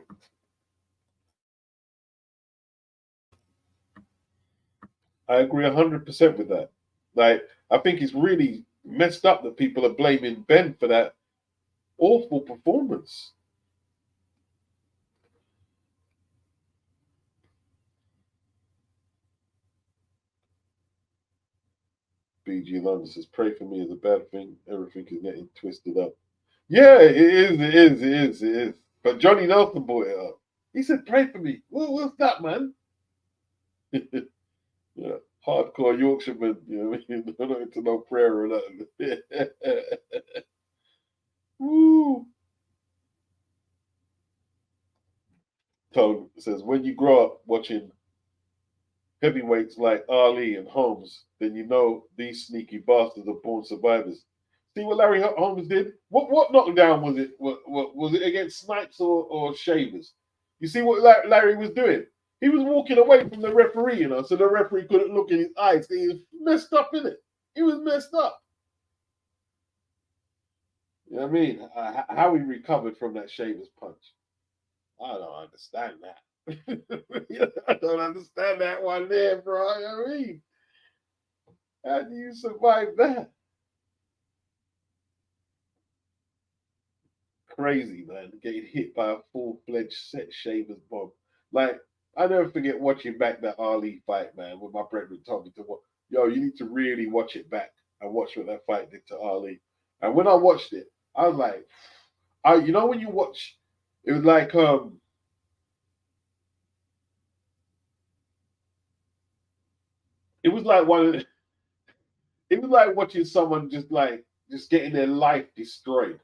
I agree 100% with that. Like, I think it's really messed up that people are blaming Ben for that awful performance. BG London says, pray for me is a bad thing. Everything is getting twisted up. Yeah, it is. But Johnny Nelson brought it up. He said, "Pray for me." Well, what's that, man? Yeah, hardcore Yorkshireman. You know what I mean? Not into no prayer or nothing. Woo. Tone says, when you grow up watching heavyweights like Ali and Holmes, then you know these sneaky bastards are born survivors. See what Larry Holmes did? What knockdown was it? Was it against Snipes or Shavers? You see what Larry was doing? He was walking away from the referee, you know, so the referee couldn't look in his eyes. He was messed up, innit? He was messed up. You know what I mean? How he recovered from that Shavers punch. I don't understand that. I don't understand that one there, bro. You know what I mean? How do you survive that? Crazy, man. Getting hit by a full-fledged set Shavers bomb. Like, I never forget watching back that Ali fight, man, when my brethren told me to watch. Yo, you need to really watch it back and watch what that fight did to Ali. And when I watched it, I was like, you know, when you watch, it was like, it was like it was like watching someone just getting their life destroyed.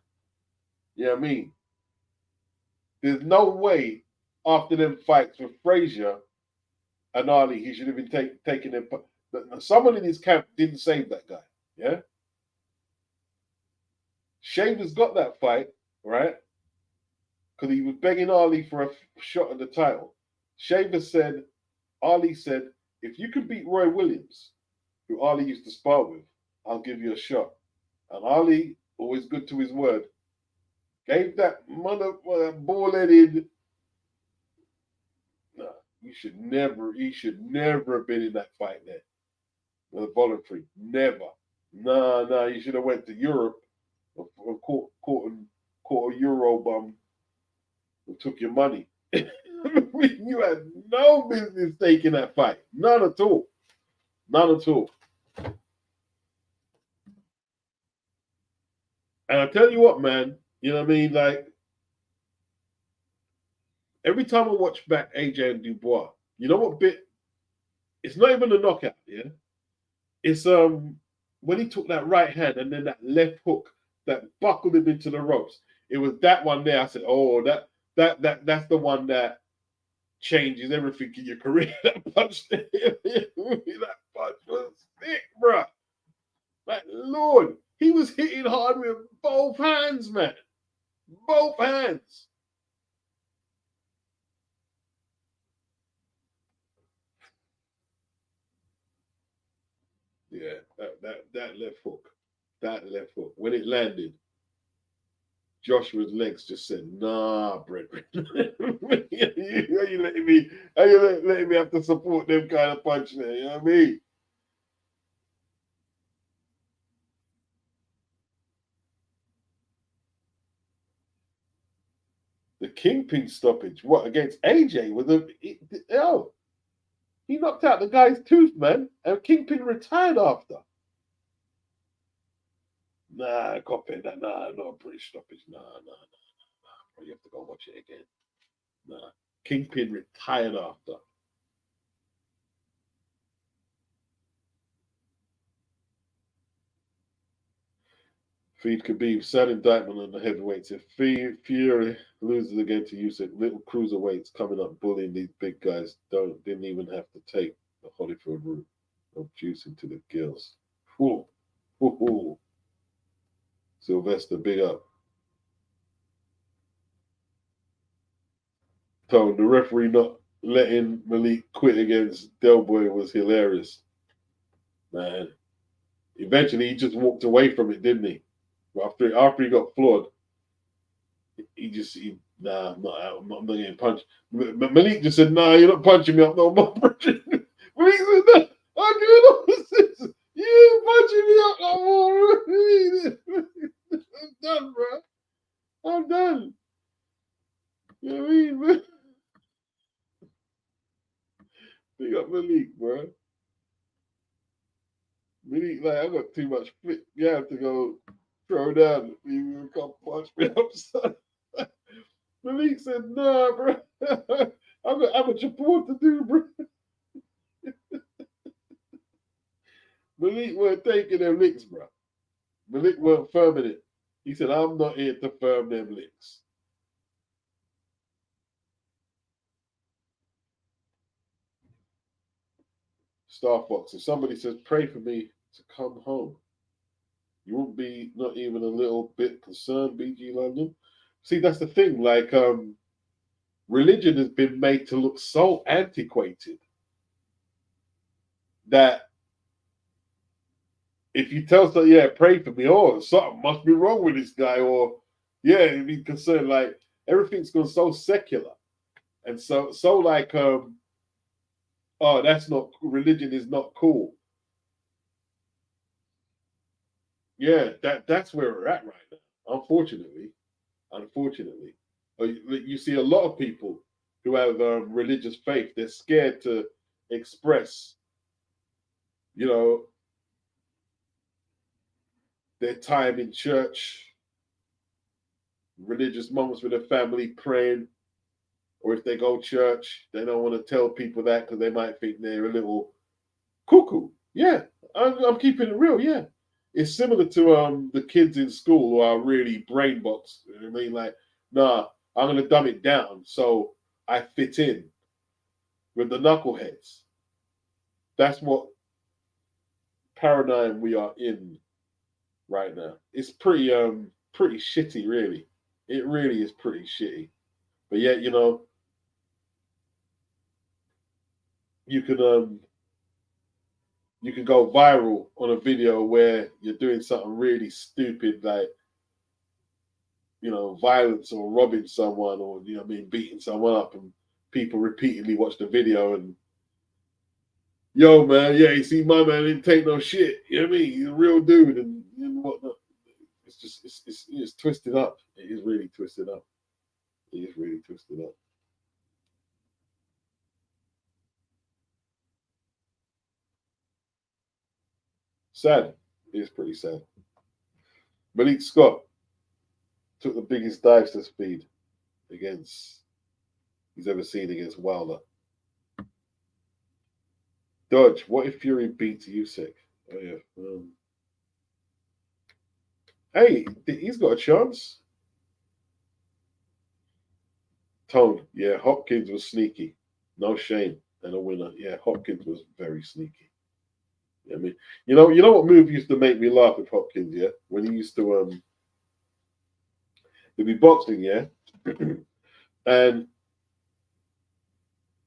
You know what I mean? There's no way after them fights with Frazier and Ali, he should have been taken in. Someone in his camp didn't save that guy. Yeah, Shavers got that fight right because he was begging Ali for a shot at the title. Shavers said, Ali said, if you can beat Roy Williams, who Ali used to spar with, I'll give you a shot. And Ali, always good to his word, gave that mother ball-headed. No, he should never have been in that fight there. Voluntary, never. No, you should have went to Europe or caught a Euro bum and took your money. You had no business taking that fight. None at all. None at all. And I tell you what, man, you know what I mean? Like, every time I watch back AJ and Dubois, you know what bit? It's not even a knockout, yeah? It's when he took that right hand and then that left hook that buckled him into the ropes. It was that one there. I said, oh, that's the one that changes everything in your career. That punch, that punch was sick, bro. Like, Lord, he was hitting hard with both hands, man. Both hands. Yeah, that left hook. That left hook. When it landed, Joshua's legs just said, nah, brethren. How you letting me have to support them kind of punch there? You know what I mean? The Kingpin stoppage, what, against AJ? He knocked out the guy's tooth, man, and Kingpin retired after. Nah, copy that. Nah, not a British stoppage. Nah. You have to go watch it again. Nah. Kingpin retired after. Feed Khabib, sad indictment on the heavyweights. If Fury loses again to Usyk, little cruiserweights coming up bullying these big guys didn't even have to take the Holyfield route of juicing to the gills. Whew. Whew. Sylvester, big up. Tone, the referee not letting Malik quit against Del Boy was hilarious. Man. Eventually he just walked away from it, didn't he? After he got floored, nah, I'm not getting punched. Malik just said, nah, you're not punching me up no more. Malik said, nah, I'm doing opposites. You ain't punching me up no more. I'm done, bro. I'm done. You know what I mean, man? Big up Malik, bro. Malik, like, I got too much flip. You have to go throw down. You can't punch me up, son. Malik said, nah, bro. I've got amateur porn to do, bro. Malik weren't taking them licks, bro. Malik weren't firming it. He said, I'm not here to firm them licks. Star Fox, if somebody says, pray for me to come home, you won't be not even a little bit concerned, BG London. See, that's the thing. Like, religion has been made to look so antiquated that if you tell someone, yeah, pray for me, oh, something must be wrong with this guy, or yeah, you be concerned. Like, everything's gone so secular, and so like, oh, that's not, religion is not cool. Yeah, that's where we're at right now. Unfortunately, you see a lot of people who have religious faith. They're scared to express, you know, their time in church, religious moments with their family, praying, or if they go to church, they don't want to tell people that because they might think they're a little cuckoo. Yeah, I'm keeping it real. Yeah, it's similar to the kids in school who are really brain boxed. You know what I mean? Like, nah, I'm gonna dumb it down so I fit in with the knuckleheads. That's what paradigm we are in right now. It's pretty shitty, really. It really is pretty shitty. But yet, you can you can go viral on a video where you're doing something really stupid, like, violence or robbing someone, or beating someone up, and people repeatedly watch the video and, yo man, yeah, you see my man didn't take no shit. You know what I mean? He's a real dude and whatnot. It's just it's twisted up. It is really twisted up. It is really twisted up. Sad. It is pretty sad. Malik Scott took the biggest dive to speed against he's ever seen against Wilder. Dodge, what if Fury beats Usyk? Oh yeah. Hey, he's got a chance. Tone, yeah, Hopkins was sneaky. No shame. And a winner. Yeah, Hopkins was very sneaky. I mean, you know what move used to make me laugh with Hopkins, yeah? When he used to there'd be boxing, yeah? And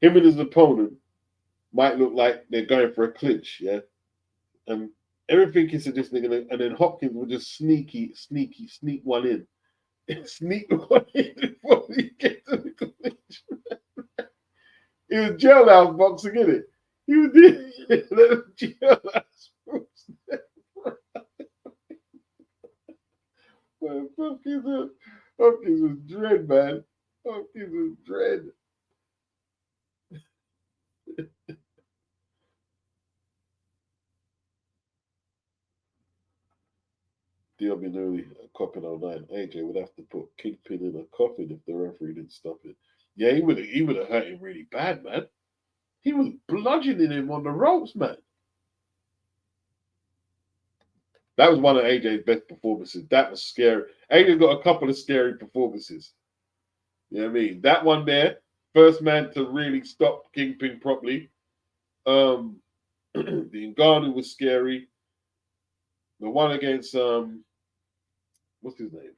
him and his opponent might look like they're going for a clinch, yeah? And everything is to this nigga, and then Hopkins would just sneak one in. Sneak one in before he gets to the clinch. He was jailhouse boxing, innit? He was jailhouse boxing. Man, Hopkins was dread, man. Hopkins was dread. Dion Minuli, a copping 09. AJ would have to put Kingpin in a coffin if the referee didn't stop it. Yeah, he would have hurt him really bad, man. He was bludgeoning him on the ropes, man. That was one of AJ's best performances. That was scary. AJ got a couple of scary performances. You know what I mean? That one there, first man to really stop Kingpin properly. The Ngannou was scary. The one against what's his name?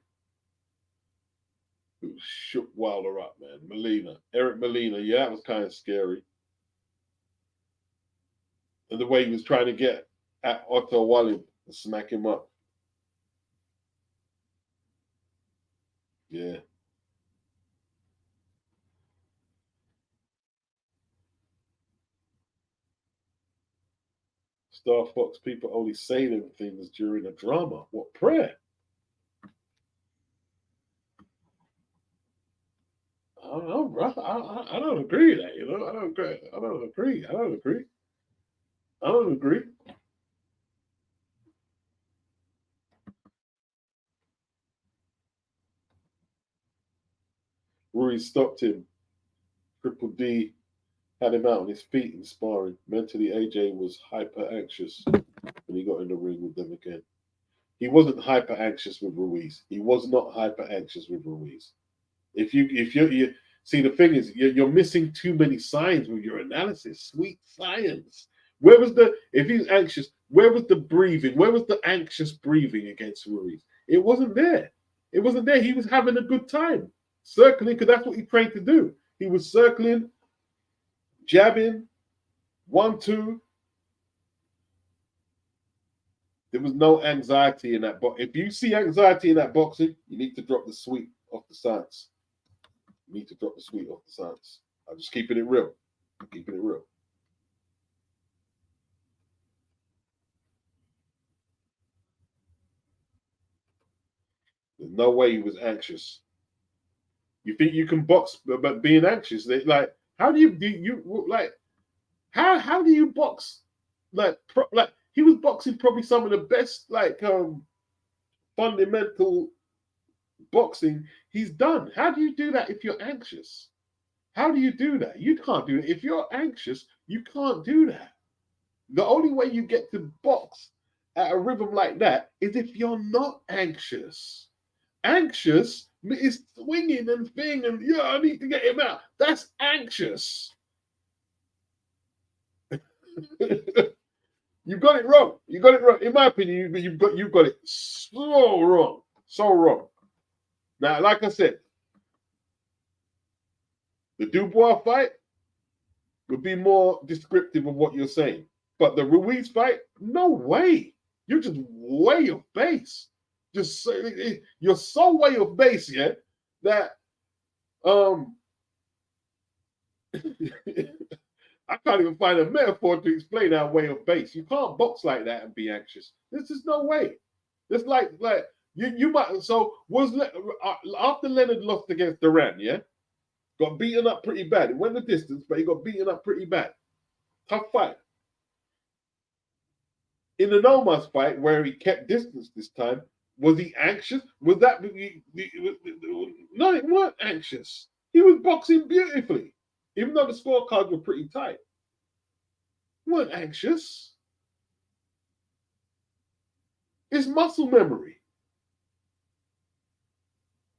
Who shook Wilder up, man. Molina. Eric Molina. Yeah, that was kind of scary. And the way he was trying to get at Otto Wallin and smack him up. Yeah. Star Fox people only say them things during a drama. What prayer? I don't know, bro. I don't agree with that. I don't agree. I don't agree. I don't agree. I don't agree. Ruiz stopped him. Triple D had him out on his feet in sparring. Mentally, AJ was hyper anxious when he got in the ring with them again. He wasn't hyper anxious with Ruiz. He was not hyper anxious with Ruiz. If you see, the thing is, you're missing too many signs with your analysis. Sweet science. Where was the, if he's anxious, where was the breathing? Where was the anxious breathing against Ruiz? It wasn't there. It wasn't there. He was having a good time circling, because that's what he trained to do. He was circling, jabbing, 1-2. There was no anxiety in that box. If you see anxiety in that boxing, you need to drop the sweet off the science. You need to drop the sweet off the science. I'm just keeping it real. Keeping it real. There's no way he was anxious. You think you can box but being anxious? Like, how do you like? How do you box? Like he was boxing probably some of the best fundamental boxing he's done. How do you do that if you're anxious? How do you do that? You can't do it. If you're anxious, you can't do that. The only way you get to box at a rhythm like that is if you're not anxious. Anxious is swinging and thing and yeah, I need to get him out. That's anxious. You got it wrong. You got it wrong. In my opinion, you've got it so wrong. So wrong. Now, like I said, the Dubois fight would be more descriptive of what you're saying. But the Ruiz fight, no way. You're just way off base. Just you're so way off base, yeah, that I can't even find a metaphor to explain our way off base. You can't box like that and be anxious. There's just no way. It's like you might. So was after Leonard lost against Duran, yeah, got beaten up pretty bad. It went the distance, but he got beaten up pretty bad. Tough fight. In the Nomas fight, where he kept distance this time, was he anxious? Was that no? He weren't anxious. He was boxing beautifully, even though the scorecards were pretty tight. He weren't anxious. It's muscle memory.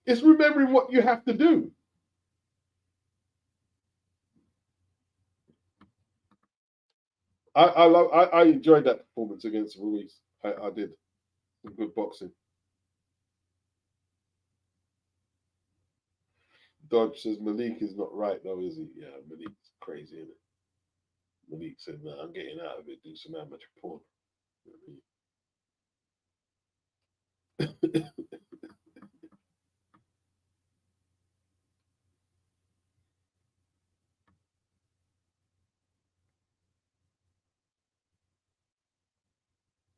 It's remembering what you have to do. I enjoyed that performance against Ruiz. I did. Some good boxing. Dodge says Malik is not right though, is he? Yeah, Malik's crazy, isn't it? Malik said, "No, I'm getting out of it. Do some amateur porn."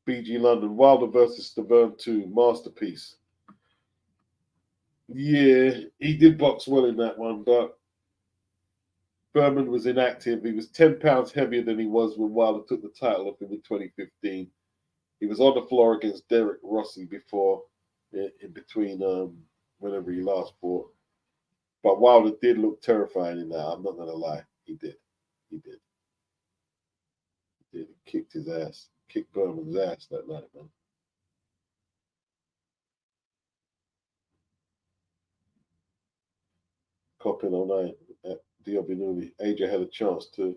BG London, Wilder versus Stavern 2, masterpiece. Yeah, he did box well in that one, but Berman was inactive. He was 10 pounds heavier than he was when Wilder took the title off him in 2015. He was on the floor against Derek Rossi before, in between whenever he last fought. But Wilder did look terrifying in that. I'm not going to lie. He did. He did. He did. He kicked his ass. Kicked Berman's ass that night, man. Copping all night at Diobinuni. AJ had a chance to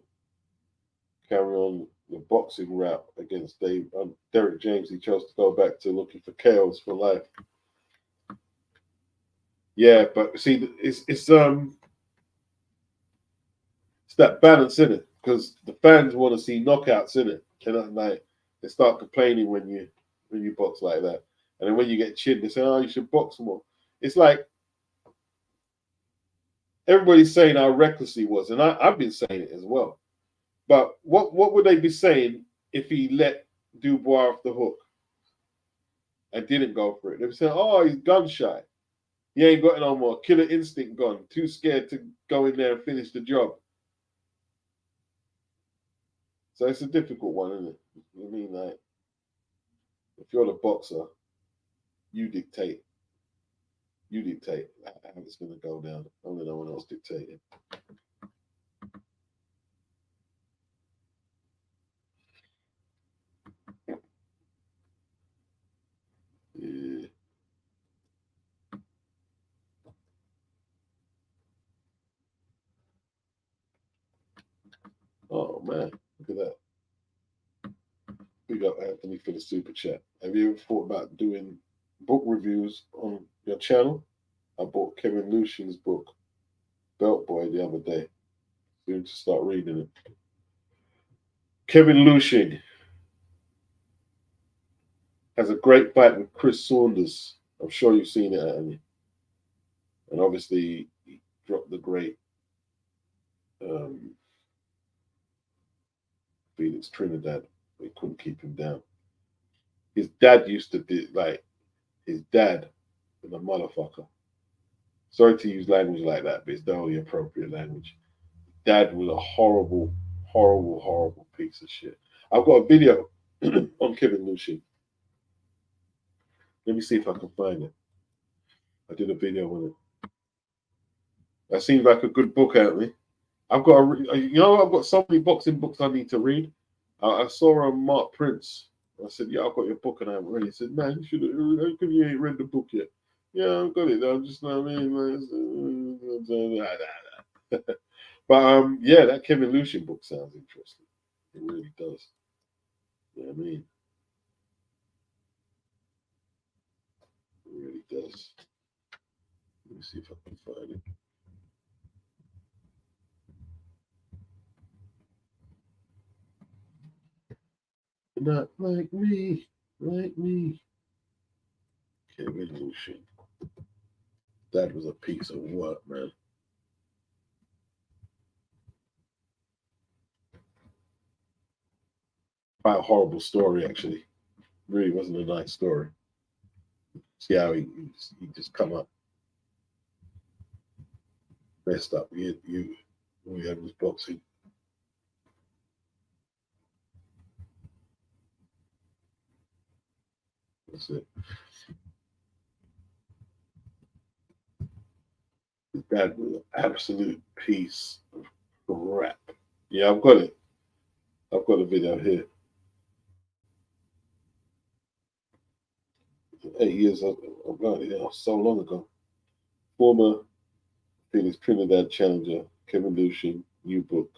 carry on the boxing route against Derek James. He chose to go back to looking for chaos for life. Yeah, but see, it's that balance in it, because the fans want to see knockouts in it. And like they start complaining when you box like that, and then when you get chinned, they say, "Oh, you should box more." It's like everybody's saying how reckless he was, and I've been saying it as well. But what would they be saying if he let Dubois off the hook and didn't go for it? They'd be saying, "Oh, he's gun shy. He ain't got no more killer instinct gone. Too scared to go in there and finish the job." So it's a difficult one, isn't it? I mean, like, if you're the boxer, you dictate. You dictate how it's going to go down. Only no one else dictating. Yeah. Oh man, look at that. Big up Anthony for the super chat. Have you ever thought about doing book reviews on your channel? I bought Kevin Lucian's book, Belt Boy, the other day. Soon to start reading it. Kevin Lucian has a great fight with Chris Saunders. I'm sure you've seen it, Anthony. And obviously, he dropped the great Felix Trinidad. They couldn't keep him down. His dad used to be like, his dad was a motherfucker. Sorry to use language like that, but it's the only appropriate language. Dad was a horrible, horrible, horrible piece of shit. I've got a video on Kevin Lucian. Let me see if I can find it. I did a video on it. That seems like a good book, Anthony. I've got I've got so many boxing books I need to read. I saw Mark Prince. I said, yeah, I've got your book and I haven't read it. He said, man, you should have, how come you ain't read the book yet? Yeah, I've got it. I'm just, I mean, but yeah, that Kevin Lucian book sounds interesting. It really does. You know what I mean? It really does. Let me see if I can find it. Not like me, like me. Kevin Lucian. That was a piece of work, man. Quite a horrible story, actually. Really wasn't a nice story. See how he just come up messed up. We had was boxing. That's it. His dad was an absolute piece of crap. Yeah, I've got it. I've got a video here. 8 years ago, yeah, so long ago. Former Felix Trinidad challenger Kevin Lucian, new book,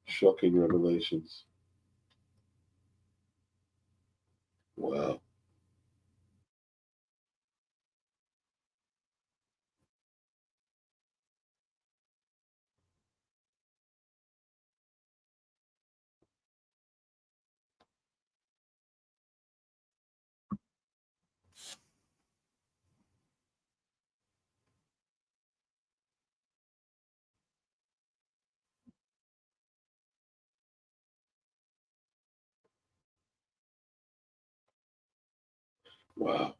Shocking Revelations. Wow. Wow.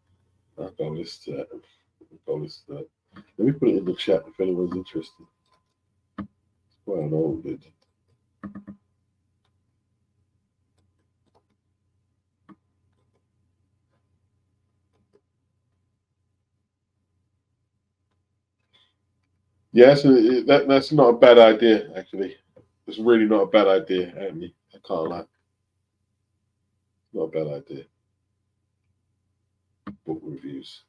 I'll go listen to that. I'll go listen to that. Let me put it in the chat if anyone's interested. Well, an old bit. Yeah, so that's not a bad idea, actually. It's really not a bad idea, Anthony. I can't lie. Not a bad idea. Book reviews.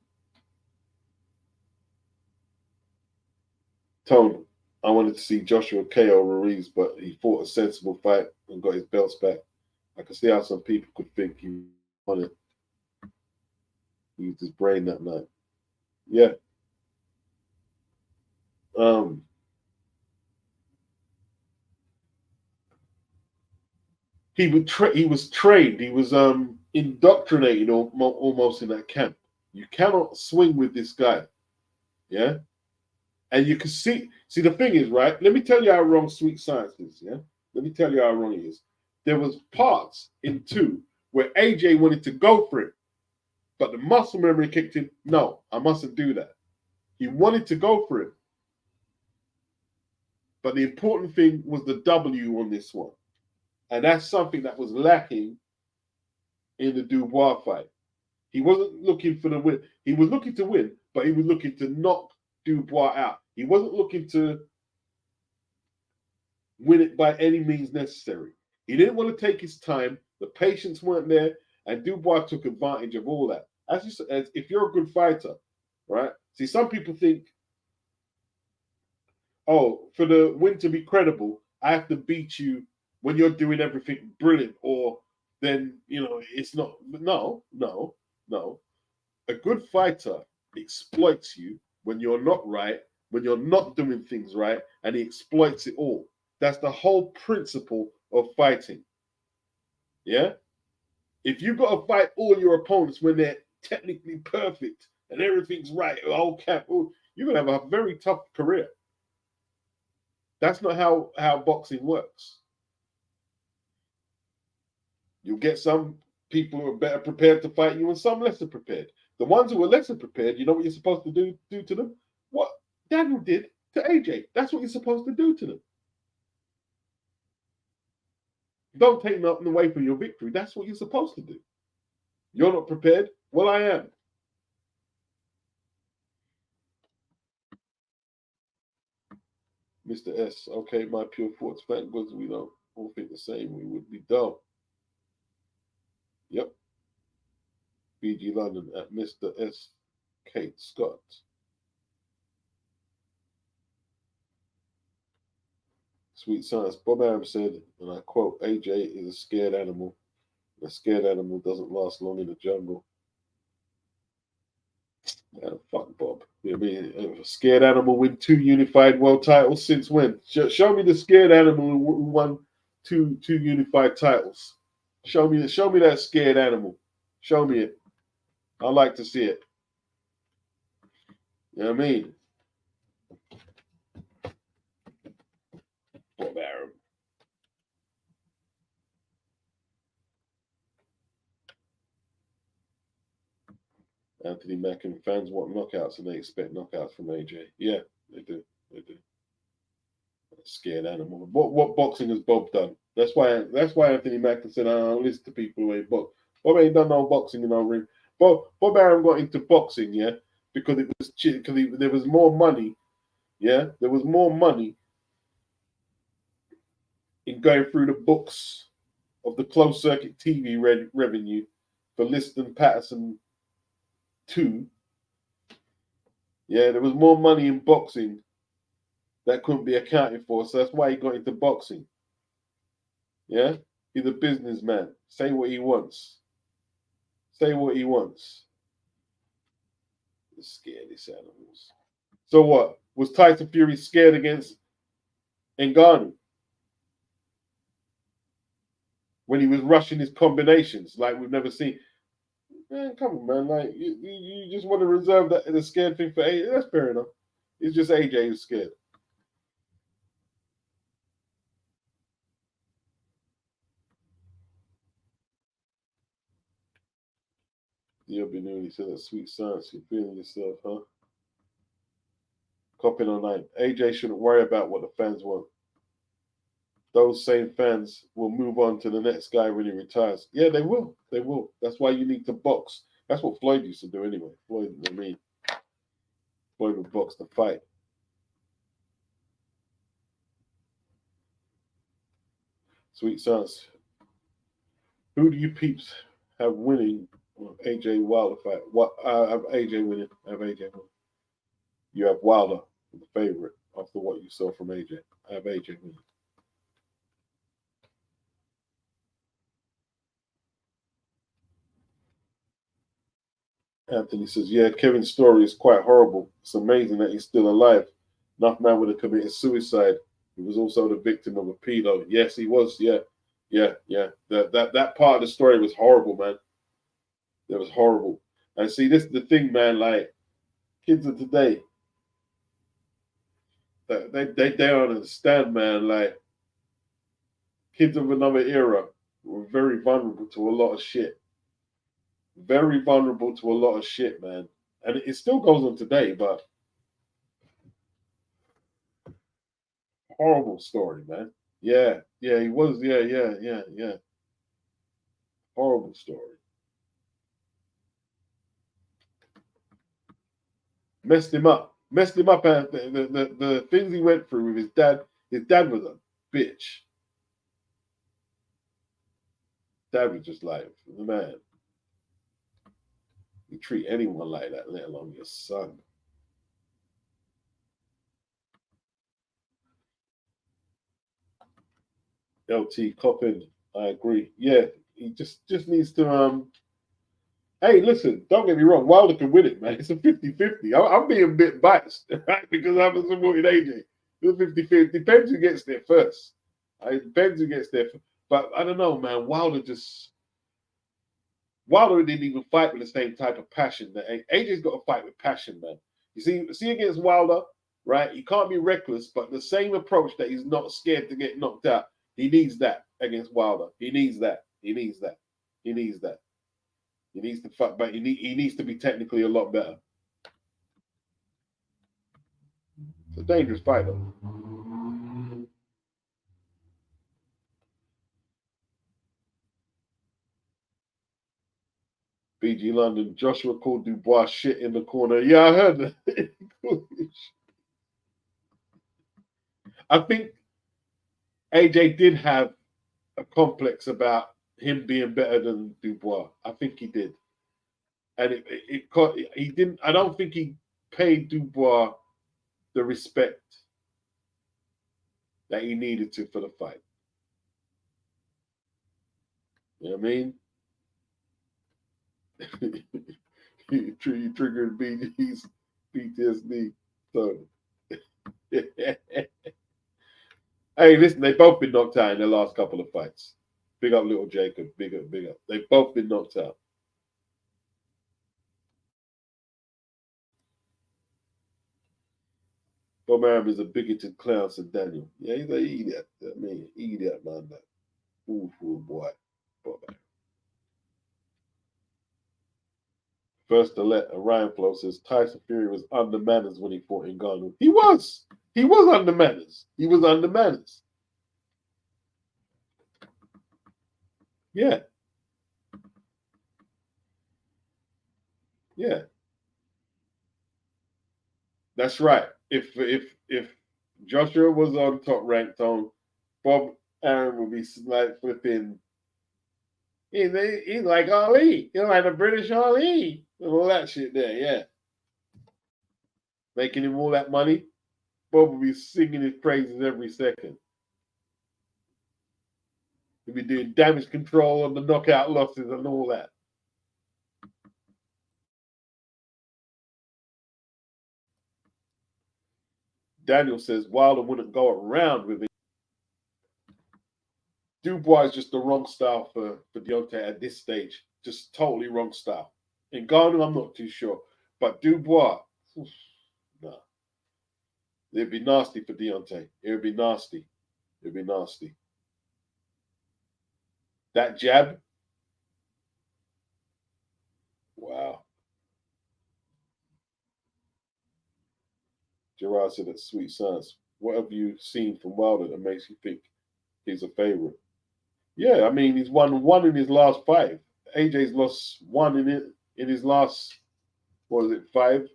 Tone, I wanted to see Joshua KO Ruiz, but he fought a sensible fight and got his belts back. I can see how some people could think he won it. He used his brain that night. Yeah. He was trained. He was indoctrinated almost in that camp. You cannot swing with this guy. Yeah. And you can see the thing is, right? Let me tell you how wrong Sweet Science is. Yeah. Let me tell you how wrong he is. There was parts in 2 where AJ wanted to go for it, but the muscle memory kicked in. No, I mustn't do that. He wanted to go for it, but the important thing was the W on this one, and that's something that was lacking in the Dubois fight. He wasn't looking for the win. He was looking to win, but he was looking to knock Dubois out. He wasn't looking to win it by any means necessary. He didn't want to take his time. The patience weren't there, and Dubois took advantage of all that. As if you're a good fighter, right? See, some people think, oh, for the win to be credible, I have to beat you when you're doing everything brilliant, or then it's not. No, no, no. A good fighter exploits you when you're not right, when you're not doing things right, and he exploits it all. That's the whole principle of fighting. Yeah? If you've got to fight all your opponents when they're technically perfect and everything's right, you're going to have a very tough career. That's not how boxing works. You'll get some people who are better prepared to fight you and some lesser prepared. The ones who are lesser prepared, you know what you're supposed to do to them? What Daniel did to AJ. That's what you're supposed to do to them. Don't take nothing away from your victory. That's what you're supposed to do. You're not prepared? Well, I am. Mr. S, okay, my pure thoughts. Thank God we don't all think the same. We would be dumb. Yep. BG London at Mr. S. Kate Scott. Sweet Science. Bob Arum said, and I quote, AJ is a scared animal. A scared animal doesn't last long in the jungle. Man, fuck Bob. You know what I mean? A scared animal win 2 unified world titles since when? Show me the scared animal who won two unified titles. Show me that scared animal. Show me it. I like to see it. You know what I mean? Bob Arum. Anthony Mackin, fans want knockouts and they expect knockouts from AJ. Yeah, they do. They do. Scared animal. What boxing has Bob done? That's why Anthony Mackin said, I don't listen to people who ain't box. Bob ain't done no boxing in no ring. Bob Arum got into boxing, yeah, because there was more money. Yeah, there was more money in going through the books of the closed circuit TV revenue for Liston Patterson 2. Yeah, there was more money in boxing that couldn't be accounted for. So that's why he got into boxing. Yeah? He's a businessman. Say what he wants. Say what he wants. The scaredest animals. So what? Was Tyson Fury scared against Ngannou? When he was rushing his combinations like we've never seen. Man, come on, man. Like you just want to reserve the scared thing for AJ. That's fair enough. It's just AJ who's scared. The Benuni said that sweet science. You're feeling yourself, huh? Copying online. AJ shouldn't worry about what the fans want. Those same fans will move on to the next guy when he retires. Yeah, they will. They will. That's why you need to box. That's what Floyd used to do anyway. Floyd would box to fight. Sweet science. Who do you peeps have winning? AJ Wilder fight. What? I have AJ winning. I have AJ winning. You have Wilder, the favorite, after what you saw from AJ. I have AJ winning. Anthony says, yeah, Kevin's story is quite horrible. It's amazing that he's still alive. Enough man would have committed suicide. He was also the victim of a pedo. Yes, he was. Yeah. That part of the story was horrible, man. It was horrible. And see, this is the thing, man. Like kids of today, they don't understand, man. Like kids of another era were very vulnerable to a lot of shit. Very vulnerable to a lot of shit, man. And it still goes on today, but horrible story, man. Yeah, he was. Yeah. Horrible story. Messed him up. Messed him up. And the things he went through with his dad. His dad was a bitch. Dad was just like, man, you treat anyone like that, let alone your son. LT Coppin, I agree. Yeah, he just needs to hey, listen, don't get me wrong, Wilder can win it, man. It's a 50-50. I'm being a bit biased, right? Because I haven't supported AJ. It's 50-50. Depends who gets there first. It depends who gets there. But I don't know, man. Wilder didn't even fight with the same type of passion that AJ's got to fight with passion, man. You see against Wilder, right? He can't be reckless, but the same approach that he's not scared to get knocked out. He needs that against Wilder. He needs that. He needs that. He needs that. He needs to fight, but he needs to be technically a lot better. It's a dangerous fight, though. BG London, Joshua called Dubois shit in the corner. Yeah, I heard that. I think AJ did have a complex about him being better than Dubois. I think he did. And he didn't, I don't think he paid Dubois the respect that he needed to for the fight. You know what I mean? You triggered BG's PTSD. So, hey, listen, they've both been knocked out in their last couple of fights. Big up, little Jacob. Big up, big up. They've both been knocked out. Bob Arum is a bigoted clown, said Daniel. Yeah, he's an idiot. I mean, idiot, man. That fool boy. Bob Arum. First to let Orion Flow says Tyson Fury was under manners when he fought in Ghana. He was. He was under manners. He was under manners. Yeah. Yeah. That's right. If Joshua was on top ranked on, Bob Arum would be like flipping. He's like Ali. He's like the British Ali. And all that shit there, yeah. Making him all that money. Bob will be singing his praises every second. He'll be doing damage control on the knockout losses and all that. Daniel says Wilder wouldn't go around with it. Dubois is just the wrong style for Deontay at this stage. Just totally wrong style. In Ghana, I'm not too sure. But Dubois, no. It'd be nasty for Deontay. It would be nasty. It would be nasty. That jab. Wow. Gerard said that's sweet science. What have you seen from Wilder that makes you think he's a favorite? Yeah, I mean, he's won one in his last five. AJ's lost one in his last, what is it, five?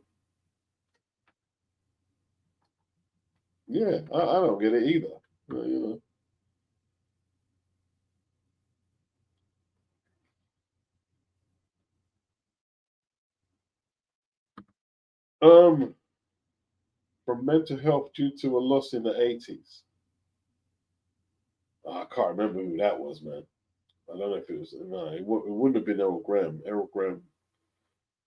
Yeah, I don't get it either. You know. From mental health due to a loss in the 80s. I can't remember who that was, man. I don't know if it was. No, it wouldn't have been Errol Graham. Errol Graham,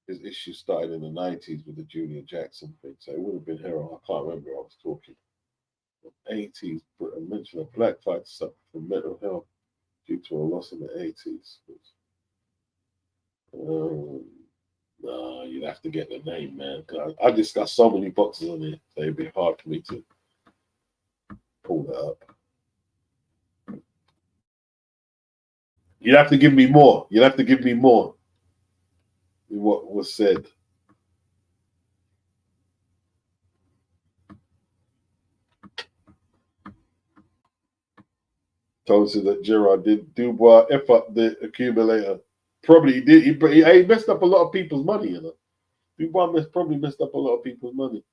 his issue started in the 90s with the Junior Jackson thing, so it would have been Errol. I can't remember. I was talking. 80s, I mentioned a black fighter suffered from mental health due to a loss in the 80s. No, you'd have to get the name, man. I just got so many boxes on it, so it'd be hard for me to pull that up. You'd have to give me more. You'd have to give me more than what was said. Told us that Gerard did Dubois F up the accumulator. Probably he did, but he messed up a lot of people's money, you know. Dubois probably messed up a lot of people's money.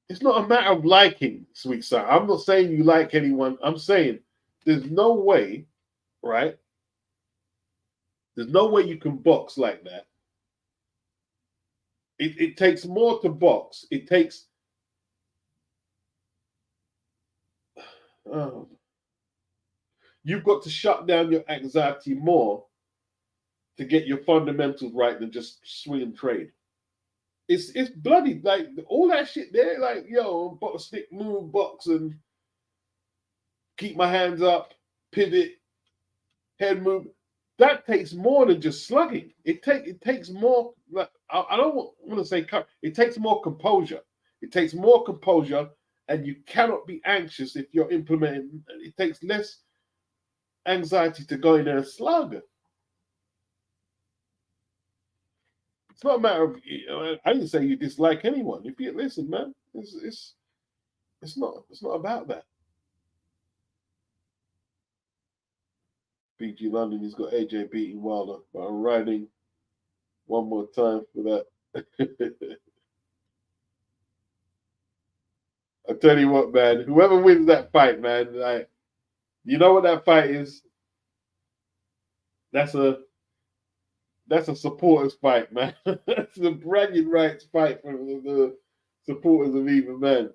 It's not a matter of liking, sweet son. I'm not saying you like anyone. I'm saying there's no way, right? There's no way you can box like that. It takes more to box. It takes. Oh, you've got to shut down your anxiety more to get your fundamentals right than just swing and trade. It's bloody like all that shit there. Like yo, stick move, box, and keep my hands up, pivot, head move. That takes more than just slugging. It takes more. Like I don't want to say it takes more composure. It takes more composure, and you cannot be anxious if you're implementing. It takes less anxiety to go in there and slug. It's not a matter of. I didn't say you dislike anyone. If you listen, man, it's not about that. BG London, he's got AJ beating Wilder, but I'm riding one more time for that. I tell you what, man, whoever wins that fight, man, like you know what that fight is? That's a supporters fight, man. That's a bragging rights fight for the supporters of Even Man.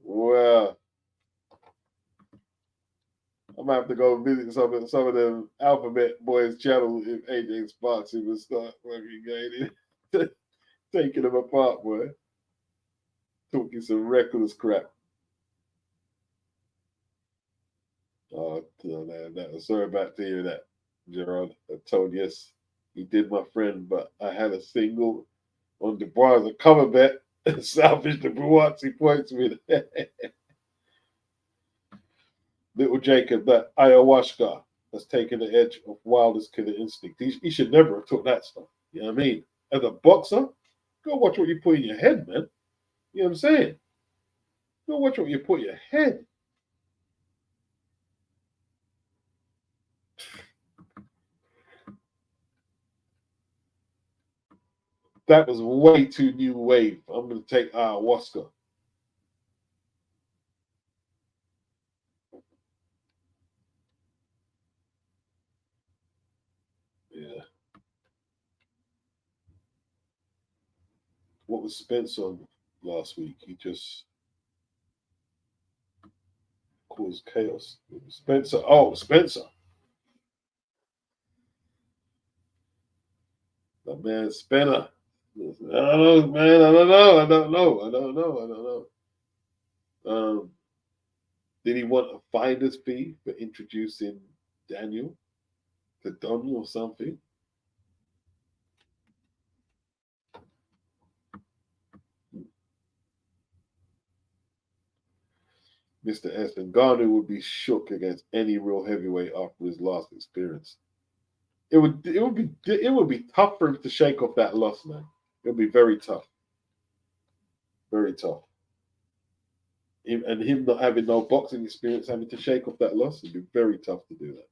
Well, I'm gonna have to go visit some of them Alphabet Boys channel if AJ Sparks even start fucking getting taking them apart, boy. Talking some reckless crap. Oh, sorry about to hear that, Gerard. I told you, yes, he did my friend, but I had a single on Dubois as a cover bet. Salvage the Buatsi points with Little Jacob, that ayahuasca has taken the edge of Wilder's killer instinct. He should never have took that stuff. You know what I mean? As a boxer, go watch what you put in your head, man. You know what I'm saying? Go watch what you put in your head. That was way too new wave. I'm going to take ayahuasca. Yeah. What was Spence on last week? He just caused chaos. Spencer. Oh, Spencer. The man Spencer. I don't know, man. I don't know. I don't know. I don't know. I don't know. Did he want a finder's fee for introducing Daniel to Donald or something? Mr. S. and Garner would be shook against any real heavyweight after his last experience. It would be tough for him to shake off that loss, man. It would be very tough. Very tough. Him not having no boxing experience, having to shake off that loss, it'd be very tough to do that.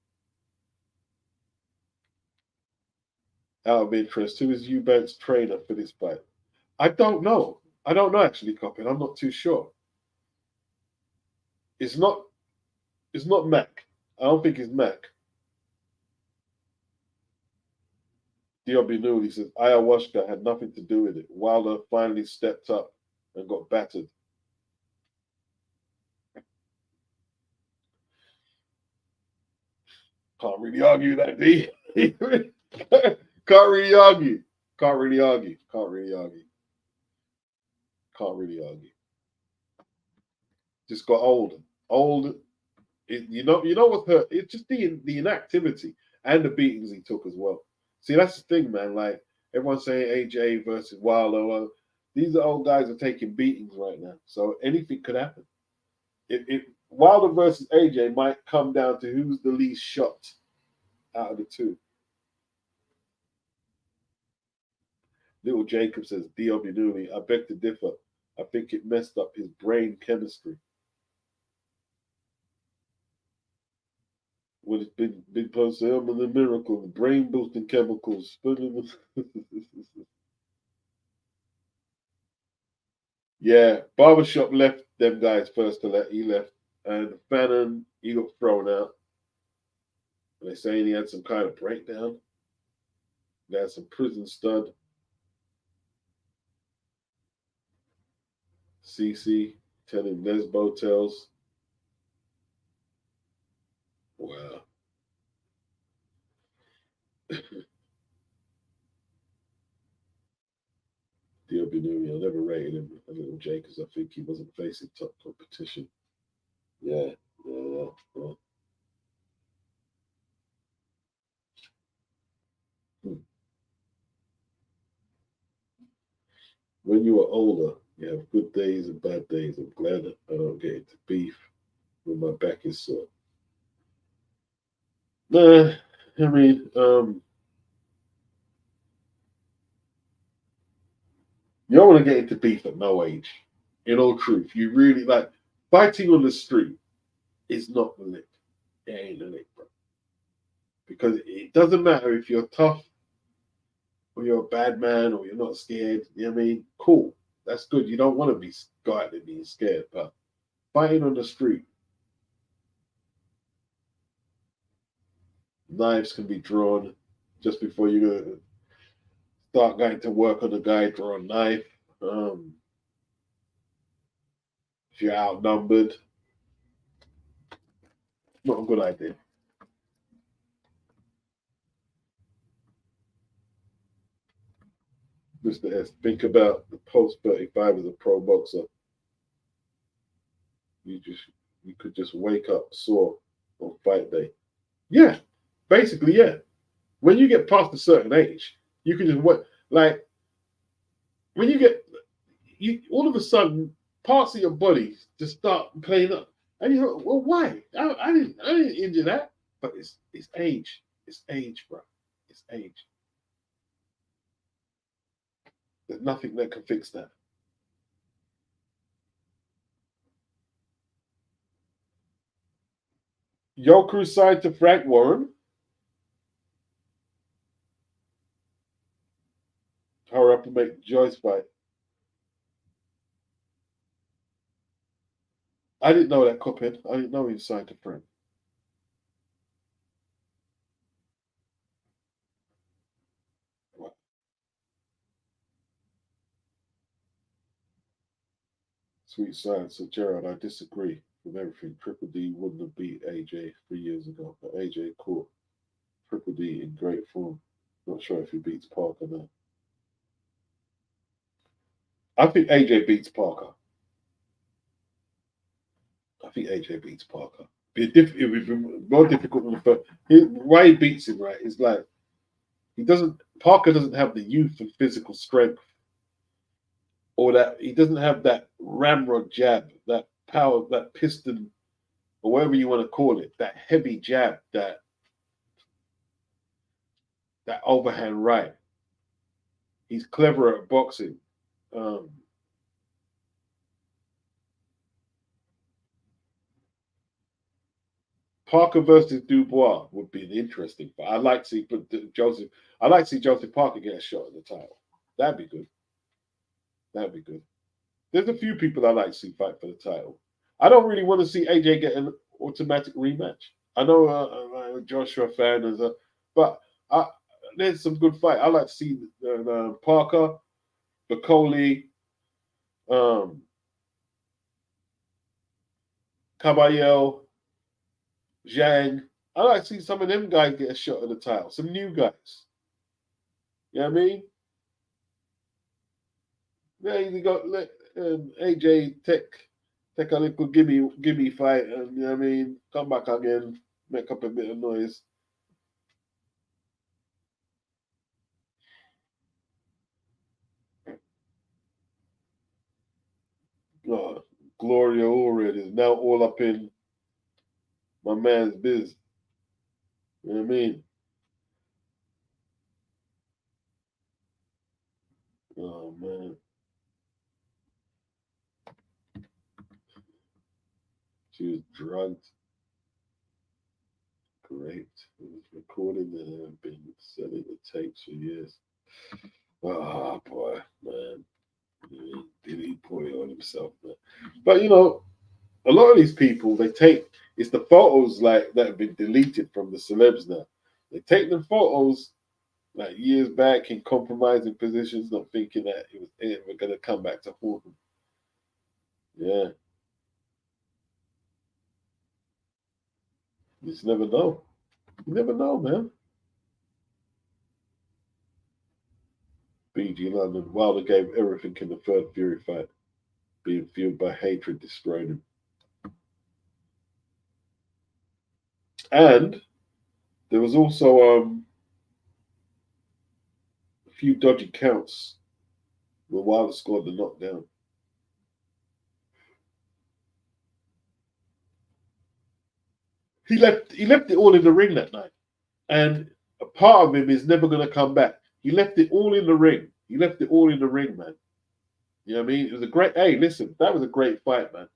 Out of interest, who is Eubank's trainer for this fight? I don't know. I don't know actually, Coppin. I'm not too sure. It's not. It's not Mac. I don't think it's Mac. Diobby Newell, he says ayahuasca had nothing to do with it. Wilder finally stepped up and got battered. Can't really argue that, D. Can't really argue. Can't really argue. Can't really argue. Can't really argue. Just got older. Old. You know what's hurt? It's just the inactivity and the beatings he took as well. See, that's the thing, man. Like everyone's saying AJ versus Wilder. Well, these old guys are taking beatings right now, so anything could happen. If Wilder versus AJ might come down to who's the least shot out of the two. Little Jacob says, Diobinuli, I beg to differ. I think it messed up his brain chemistry. with his big poster, I'm the miracle, the brain boosting chemicals. Yeah, Barbershop left them guys first to let he left, and Fannin he got thrown out. They're saying he had some kind of breakdown. He had some prison stud. CC telling Lesbo tales. Wow. Diobinuri, I never rated him a little J because I think he wasn't facing top competition. Yeah, yeah, yeah. Hmm. When you are older, you have good days and bad days. I'm glad that I don't get into beef when my back is sore. Nah, I mean, you don't want to get into beef at no age. In all truth, you really like fighting on the street is not the lick. It ain't the lick, bro. Because it doesn't matter if you're tough or you're a bad man or you're not scared. You know what I mean? Cool. That's good. You don't want to be go out there being scared, but fighting on the street, knives can be drawn just before you start going to work on a guy, draw a knife. Um, if you're outnumbered, not a good idea. Mr. S, think about the post 35 as a pro boxer. You just you could just wake up sore on fight day. Yeah, basically, yeah. When you get past a certain age, you can just what like when you get you all of a sudden parts of your body just start playing up, and you go, well, why? I didn't injure that, but it's age, it's age, bro, it's age. There's nothing that can fix that. Yoku signed to Frank Warren. Hurry up and make Joyce fight. I didn't know that, Cuphead. I didn't know he signed to Frank. Sweet science. So, Gerald, I disagree with everything. Triple D wouldn't have beat AJ 3 years ago, but AJ caught Triple D in great form. Not sure if he beats Parker now. I think AJ beats Parker. I think AJ beats Parker. It would be more difficult than the first. Why he beats him, right, is like he doesn't. Parker doesn't have the youth and physical strength, or that he doesn't have that ramrod jab, that power, that piston, or whatever you want to call it, that heavy jab, that overhand right. He's clever at boxing. Um, Parker versus Dubois would be an interesting fight. I'd like to see Joseph. I'd like to see Joseph Parker get a shot at the title. That'd be good. That'd be good. There's a few people I like to see fight for the title. I don't really want to see AJ get an automatic rematch. I know I'm a Joshua fan, but I, there's some good fight. I like to see Parker, Bacoli, um, Caballero, Zhang. I like to see some of them guys get a shot at the title. Some new guys. You know what I mean? Yeah, you got AJ take a little gimme fight, and you know what I mean, come back again, make up a bit of noise. Oh, Gloria Allred is now all up in my man's biz. You know what I mean? Oh man, she was drugged. Great. He was recording and been selling the tapes for years. Oh boy, man. Did he put it on himself, man? But you know, a lot of these people, they take it's the photos like that have been deleted from the celebs now. They take the photos like years back in compromising positions, not thinking that it was ever gonna come back to haunt them. Yeah, you just never know. You never know, man. BG London, Wilder gave everything in the third Fury fight, being fueled by hatred, destroying him. And there was also a few dodgy counts where Wilder scored the knockdown. He left it all in the ring that night. And a part of him is never gonna come back. He left it all in the ring. He left it all in the ring, man. You know what I mean? It was a great listen, that was a great fight, man.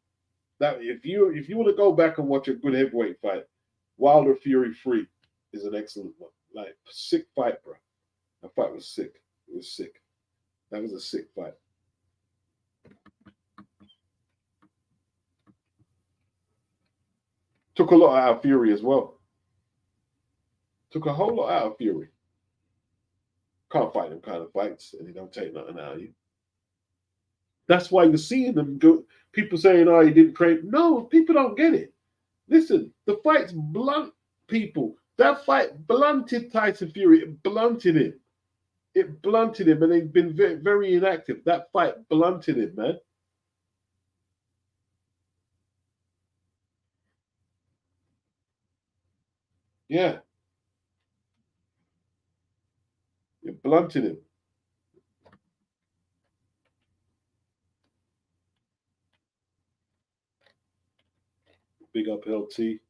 That if you want to go back and watch a good heavyweight fight, Wilder Fury 3 is an excellent one. Like sick fight, bro. That fight was sick. It was sick. That was a sick fight. Took a lot out of Fury as well. Took a whole lot out of Fury. Can't fight them kind of fights, and he don't take nothing out of you. That's why you're seeing them go. People saying, "Oh, he didn't train." No, people don't get it. Listen, the fight's blunt. People, that fight blunted Tyson Fury. It blunted him. It blunted him, and they've been very, very inactive. That fight blunted him, man. Yeah, it blunted him. Big up LT.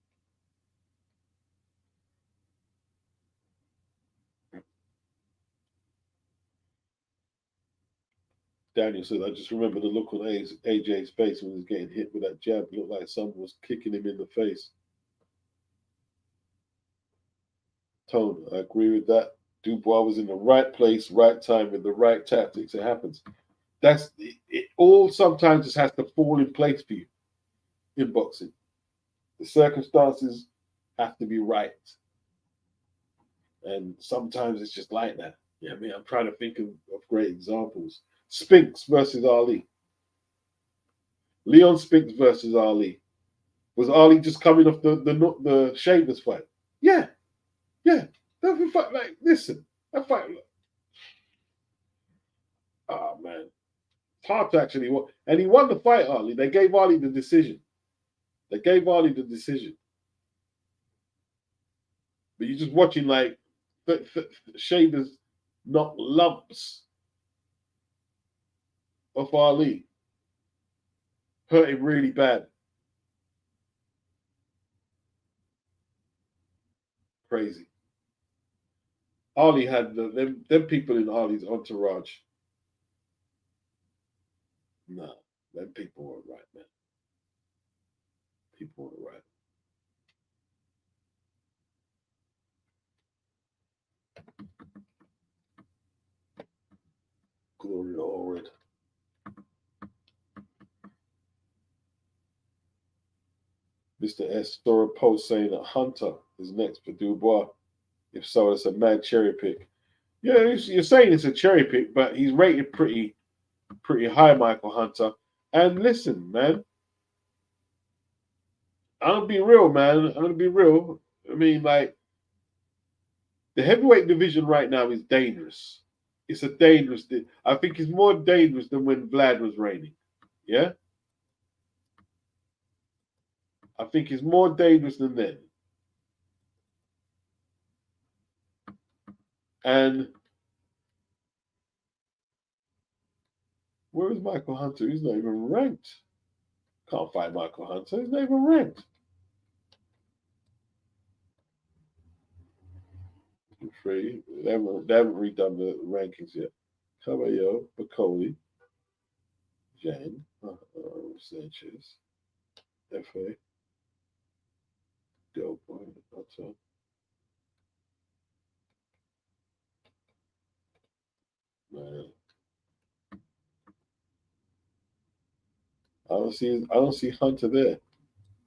Daniel said, I just remember the look on AJ's face when he was getting hit with that jab. It looked like someone was kicking him in the face. Tone, I agree with that. Dubois was in the right place, right time, with the right tactics. It happens. That's it all sometimes just has to fall in place for you in boxing. The circumstances have to be right. And sometimes it's just like that. Yeah, I mean, I'm trying to think of great examples. Spinks versus Ali. Leon Spinks versus Ali. Was Ali just coming off the Shavers fight? Yeah, yeah. That fight, like, listen, that fight. Oh man, it's hard to actually win. And he won the fight, Ali. They gave Ali the decision. They gave Ali the decision. But you're just watching like Shavers knock lumps off Ali, hurt him really bad. Crazy. Ali had them people in Ali's entourage. Nah, them people weren't right, man. People weren't right. Glory Allred. Mr. S saw a post saying that Hunter is next for Dubois. If so, it's a mad cherry pick. Yeah, you're saying it's a cherry pick, but he's rated pretty high, Michael Hunter. And listen, man, I'm gonna be real, man. I'm gonna be real. I mean, like the heavyweight division right now is dangerous. It's a dangerous. I think it's more dangerous than when Vlad was reigning. Yeah, I think it's more dangerous than then. And where is Michael Hunter? He's not even ranked. Can't find Michael Hunter. He's not even ranked. Three. They haven't redone the rankings yet. Caballero, Bacoli, Jan, Sanchez, Fa, Del Otto. don't see Hunter there.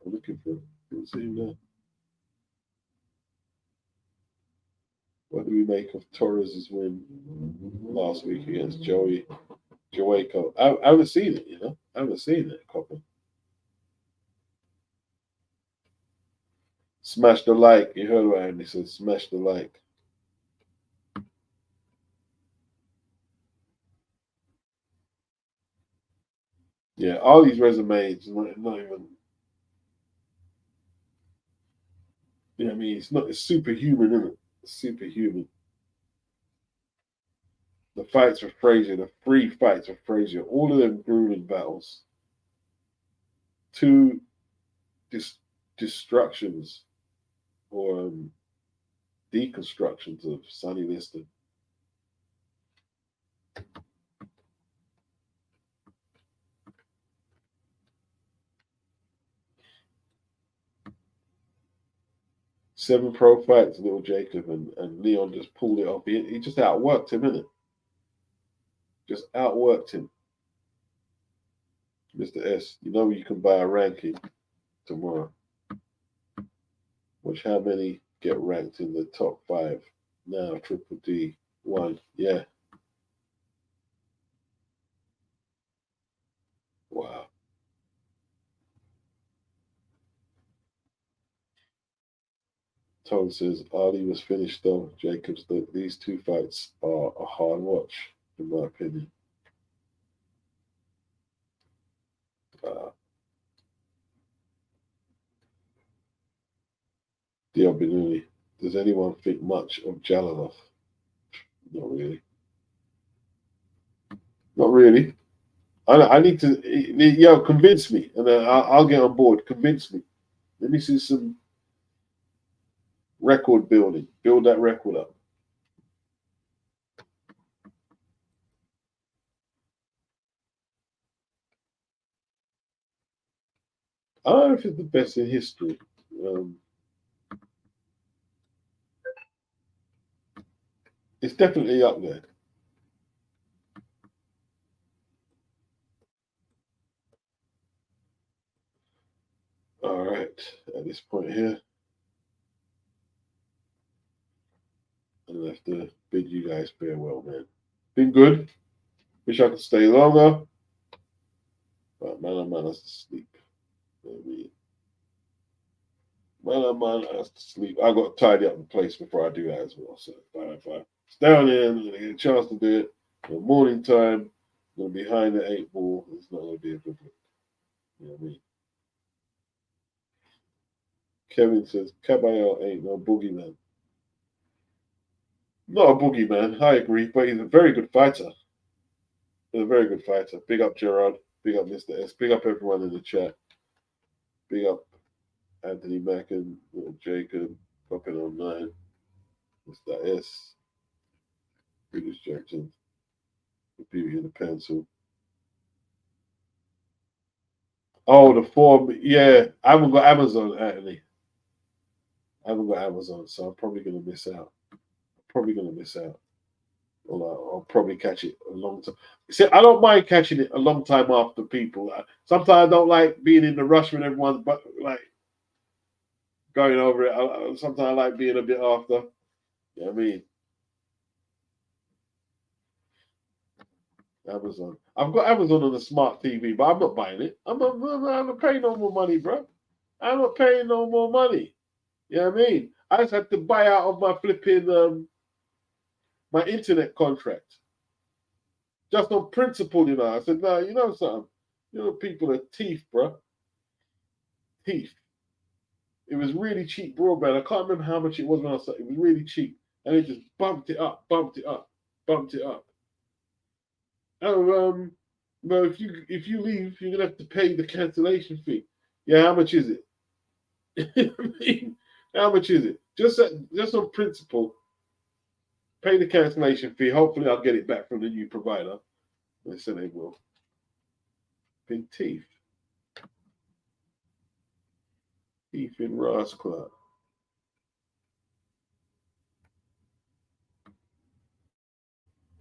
I'm looking for him. I don't see him there. What do we make of Torres' win last week against Joaco? I haven't seen it, you know. I haven't seen it, Copper. Smash the like. You heard what Andy said. Smash the like. Yeah, all these resumes, not even. Yeah, I mean, it's superhuman, isn't it? It's superhuman. The fights for Frazier, the 3 fights for Frazier, all of them grueling battles. 2 destructions or deconstructions of Sonny Liston. Seven pro fights, little Jacob, and Leon just pulled it off. He just outworked him, innit? Just outworked him. Mr. S, you know you can buy a ranking tomorrow. Watch how many get ranked in the top 5. Now, Triple D, 1. Yeah. Wow. Tone says, Ali was finished though. Jacobs, these 2 fights are a hard watch, in my opinion. Diobinuni. Does anyone think much of Jalilov? Not really. Not really. I need to, convince me, and I'll get on board. Convince me. Let me see some record building. Build that record up. I don't know if it's the best in history. It's definitely up there. All right, at this point here, I'm gonna have to bid you guys farewell, man. Been good. Wish I could stay longer, but man has to sleep. Man has to sleep. I got to tidy up the place before I do that as well. So if I stay on here, I'm gonna get a chance to do it. In the morning time, I'm gonna be behind the 8 ball. It's not gonna be a good look. You know what I mean? Kevin says Caballero ain't no boogeyman. Not a boogeyman, I agree, but he's a very good fighter. He's a very good fighter. Big up Gerard. Big up Mr. S. Big up everyone in the chat. Big up Anthony Mackin, little Jacob, popping online. Mr. S. British Jackson. The beauty of the pencil. Oh, the form. Yeah, I haven't got Amazon, Anthony. I haven't got Amazon, so I'm probably going to miss out. I'll probably catch it a long time. See, I don't mind catching it a long time after people. Sometimes I don't like being in the rush when everyone's like going over it. Sometimes I like being a bit after. You know what I mean? Amazon. I've got Amazon on the smart TV, but I'm not buying it. I'm not paying no more money, bro. I'm not paying no more money. You know what I mean? I just had to buy out of my flipping my internet contract. Just on principle, you know. I said, no, you know something. You know, people are teeth, bro. Teeth. It was really cheap broadband. I can't remember how much it was when I started. It was really cheap. And it just bumped it up, bumped it up, bumped it up. Oh, well, if you leave, you're gonna have to pay the cancellation fee. Yeah, how much is it? I mean, how much is it? Just on principle, pay the cancellation fee. Hopefully, I'll get it back from the new provider. They said they will. Big teeth. Teeth in Ross Clark.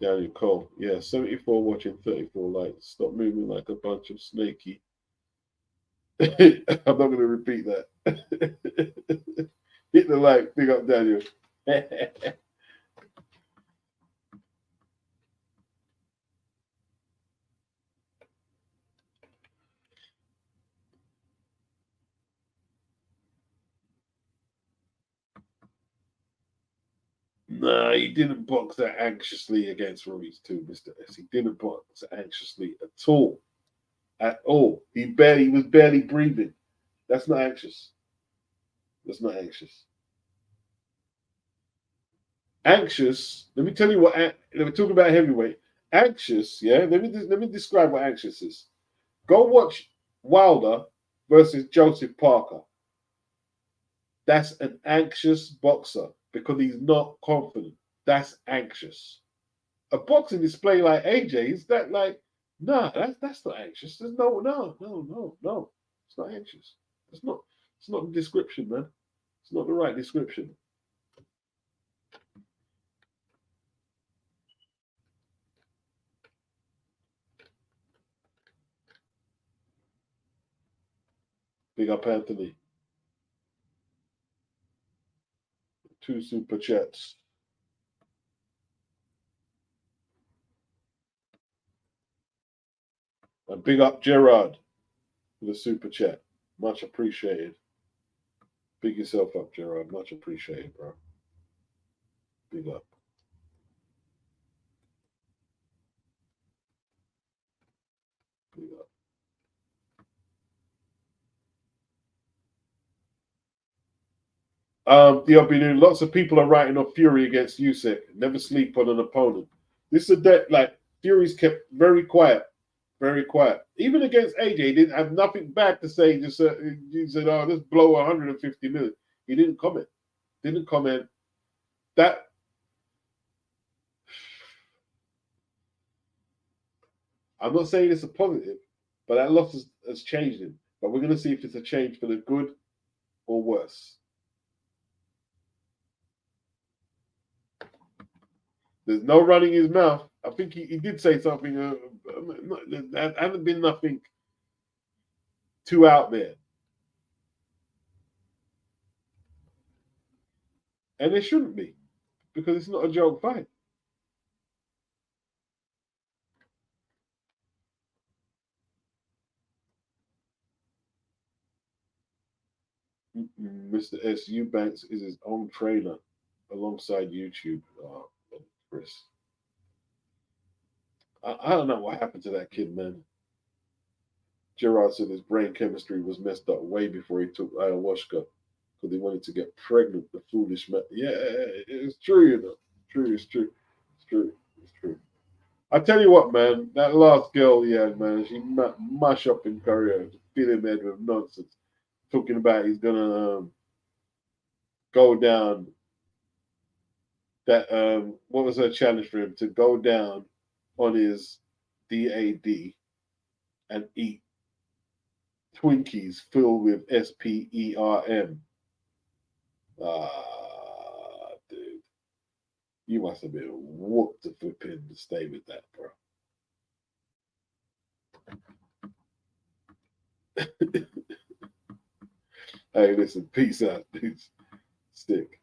Daniel Cole. Yeah, 74 watching 34 likes. Stop moving like a bunch of snaky. I'm not going to repeat that. Hit the like. Big up, Daniel. Nah, he didn't box that anxiously against Ruiz too, Mr. S. He didn't box anxiously at all. At all. He was barely breathing. That's not anxious. That's not anxious. Anxious, let me tell you what we're talking about heavyweight. Anxious, yeah. Let me describe what anxious is. Go watch Wilder versus Joseph Parker. That's an anxious boxer because he's not confident. That's anxious. A boxing display like AJ's, that like, nah, that's not anxious. There's no. It's not anxious. It's not the description, man. It's not the right description. Big up Anthony. 2 super chats. And big up Gerard for the super chat. Much appreciated. Big yourself up, Gerard. Much appreciated, bro. Big up. Big up. Lots of people are writing off Fury against Usyk. Never sleep on an opponent. This is that like Fury's kept very quiet, very quiet. Even against AJ, he didn't have nothing bad to say. Just he said, "Oh, let's blow 150 million." He didn't comment. Didn't comment. That I'm not saying it's a positive, but that loss has changed him. But we're going to see if it's a change for the good or worse. There's no running his mouth. I think he did say something. There hasn't been nothing too out there. And it shouldn't be, because it's not a joke fight. Mr. S. Eubanks is his own trainer alongside YouTube. Chris. I don't know what happened to that kid, man. Gerard said his brain chemistry was messed up way before he took ayahuasca because he wanted to get pregnant. The foolish man. Yeah, it's true, you know. True, it's true. It's true. It's true. I tell you what, man. That last girl he had, man, she mash up in career, fill him head with nonsense, talking about he's gonna go down. That what was her challenge for him to go down on his DAD and eat Twinkies filled with SPERM. Dude, you must have been whooped to flipping to stay with that, bro. Hey, listen, peace out, dudes. Stick.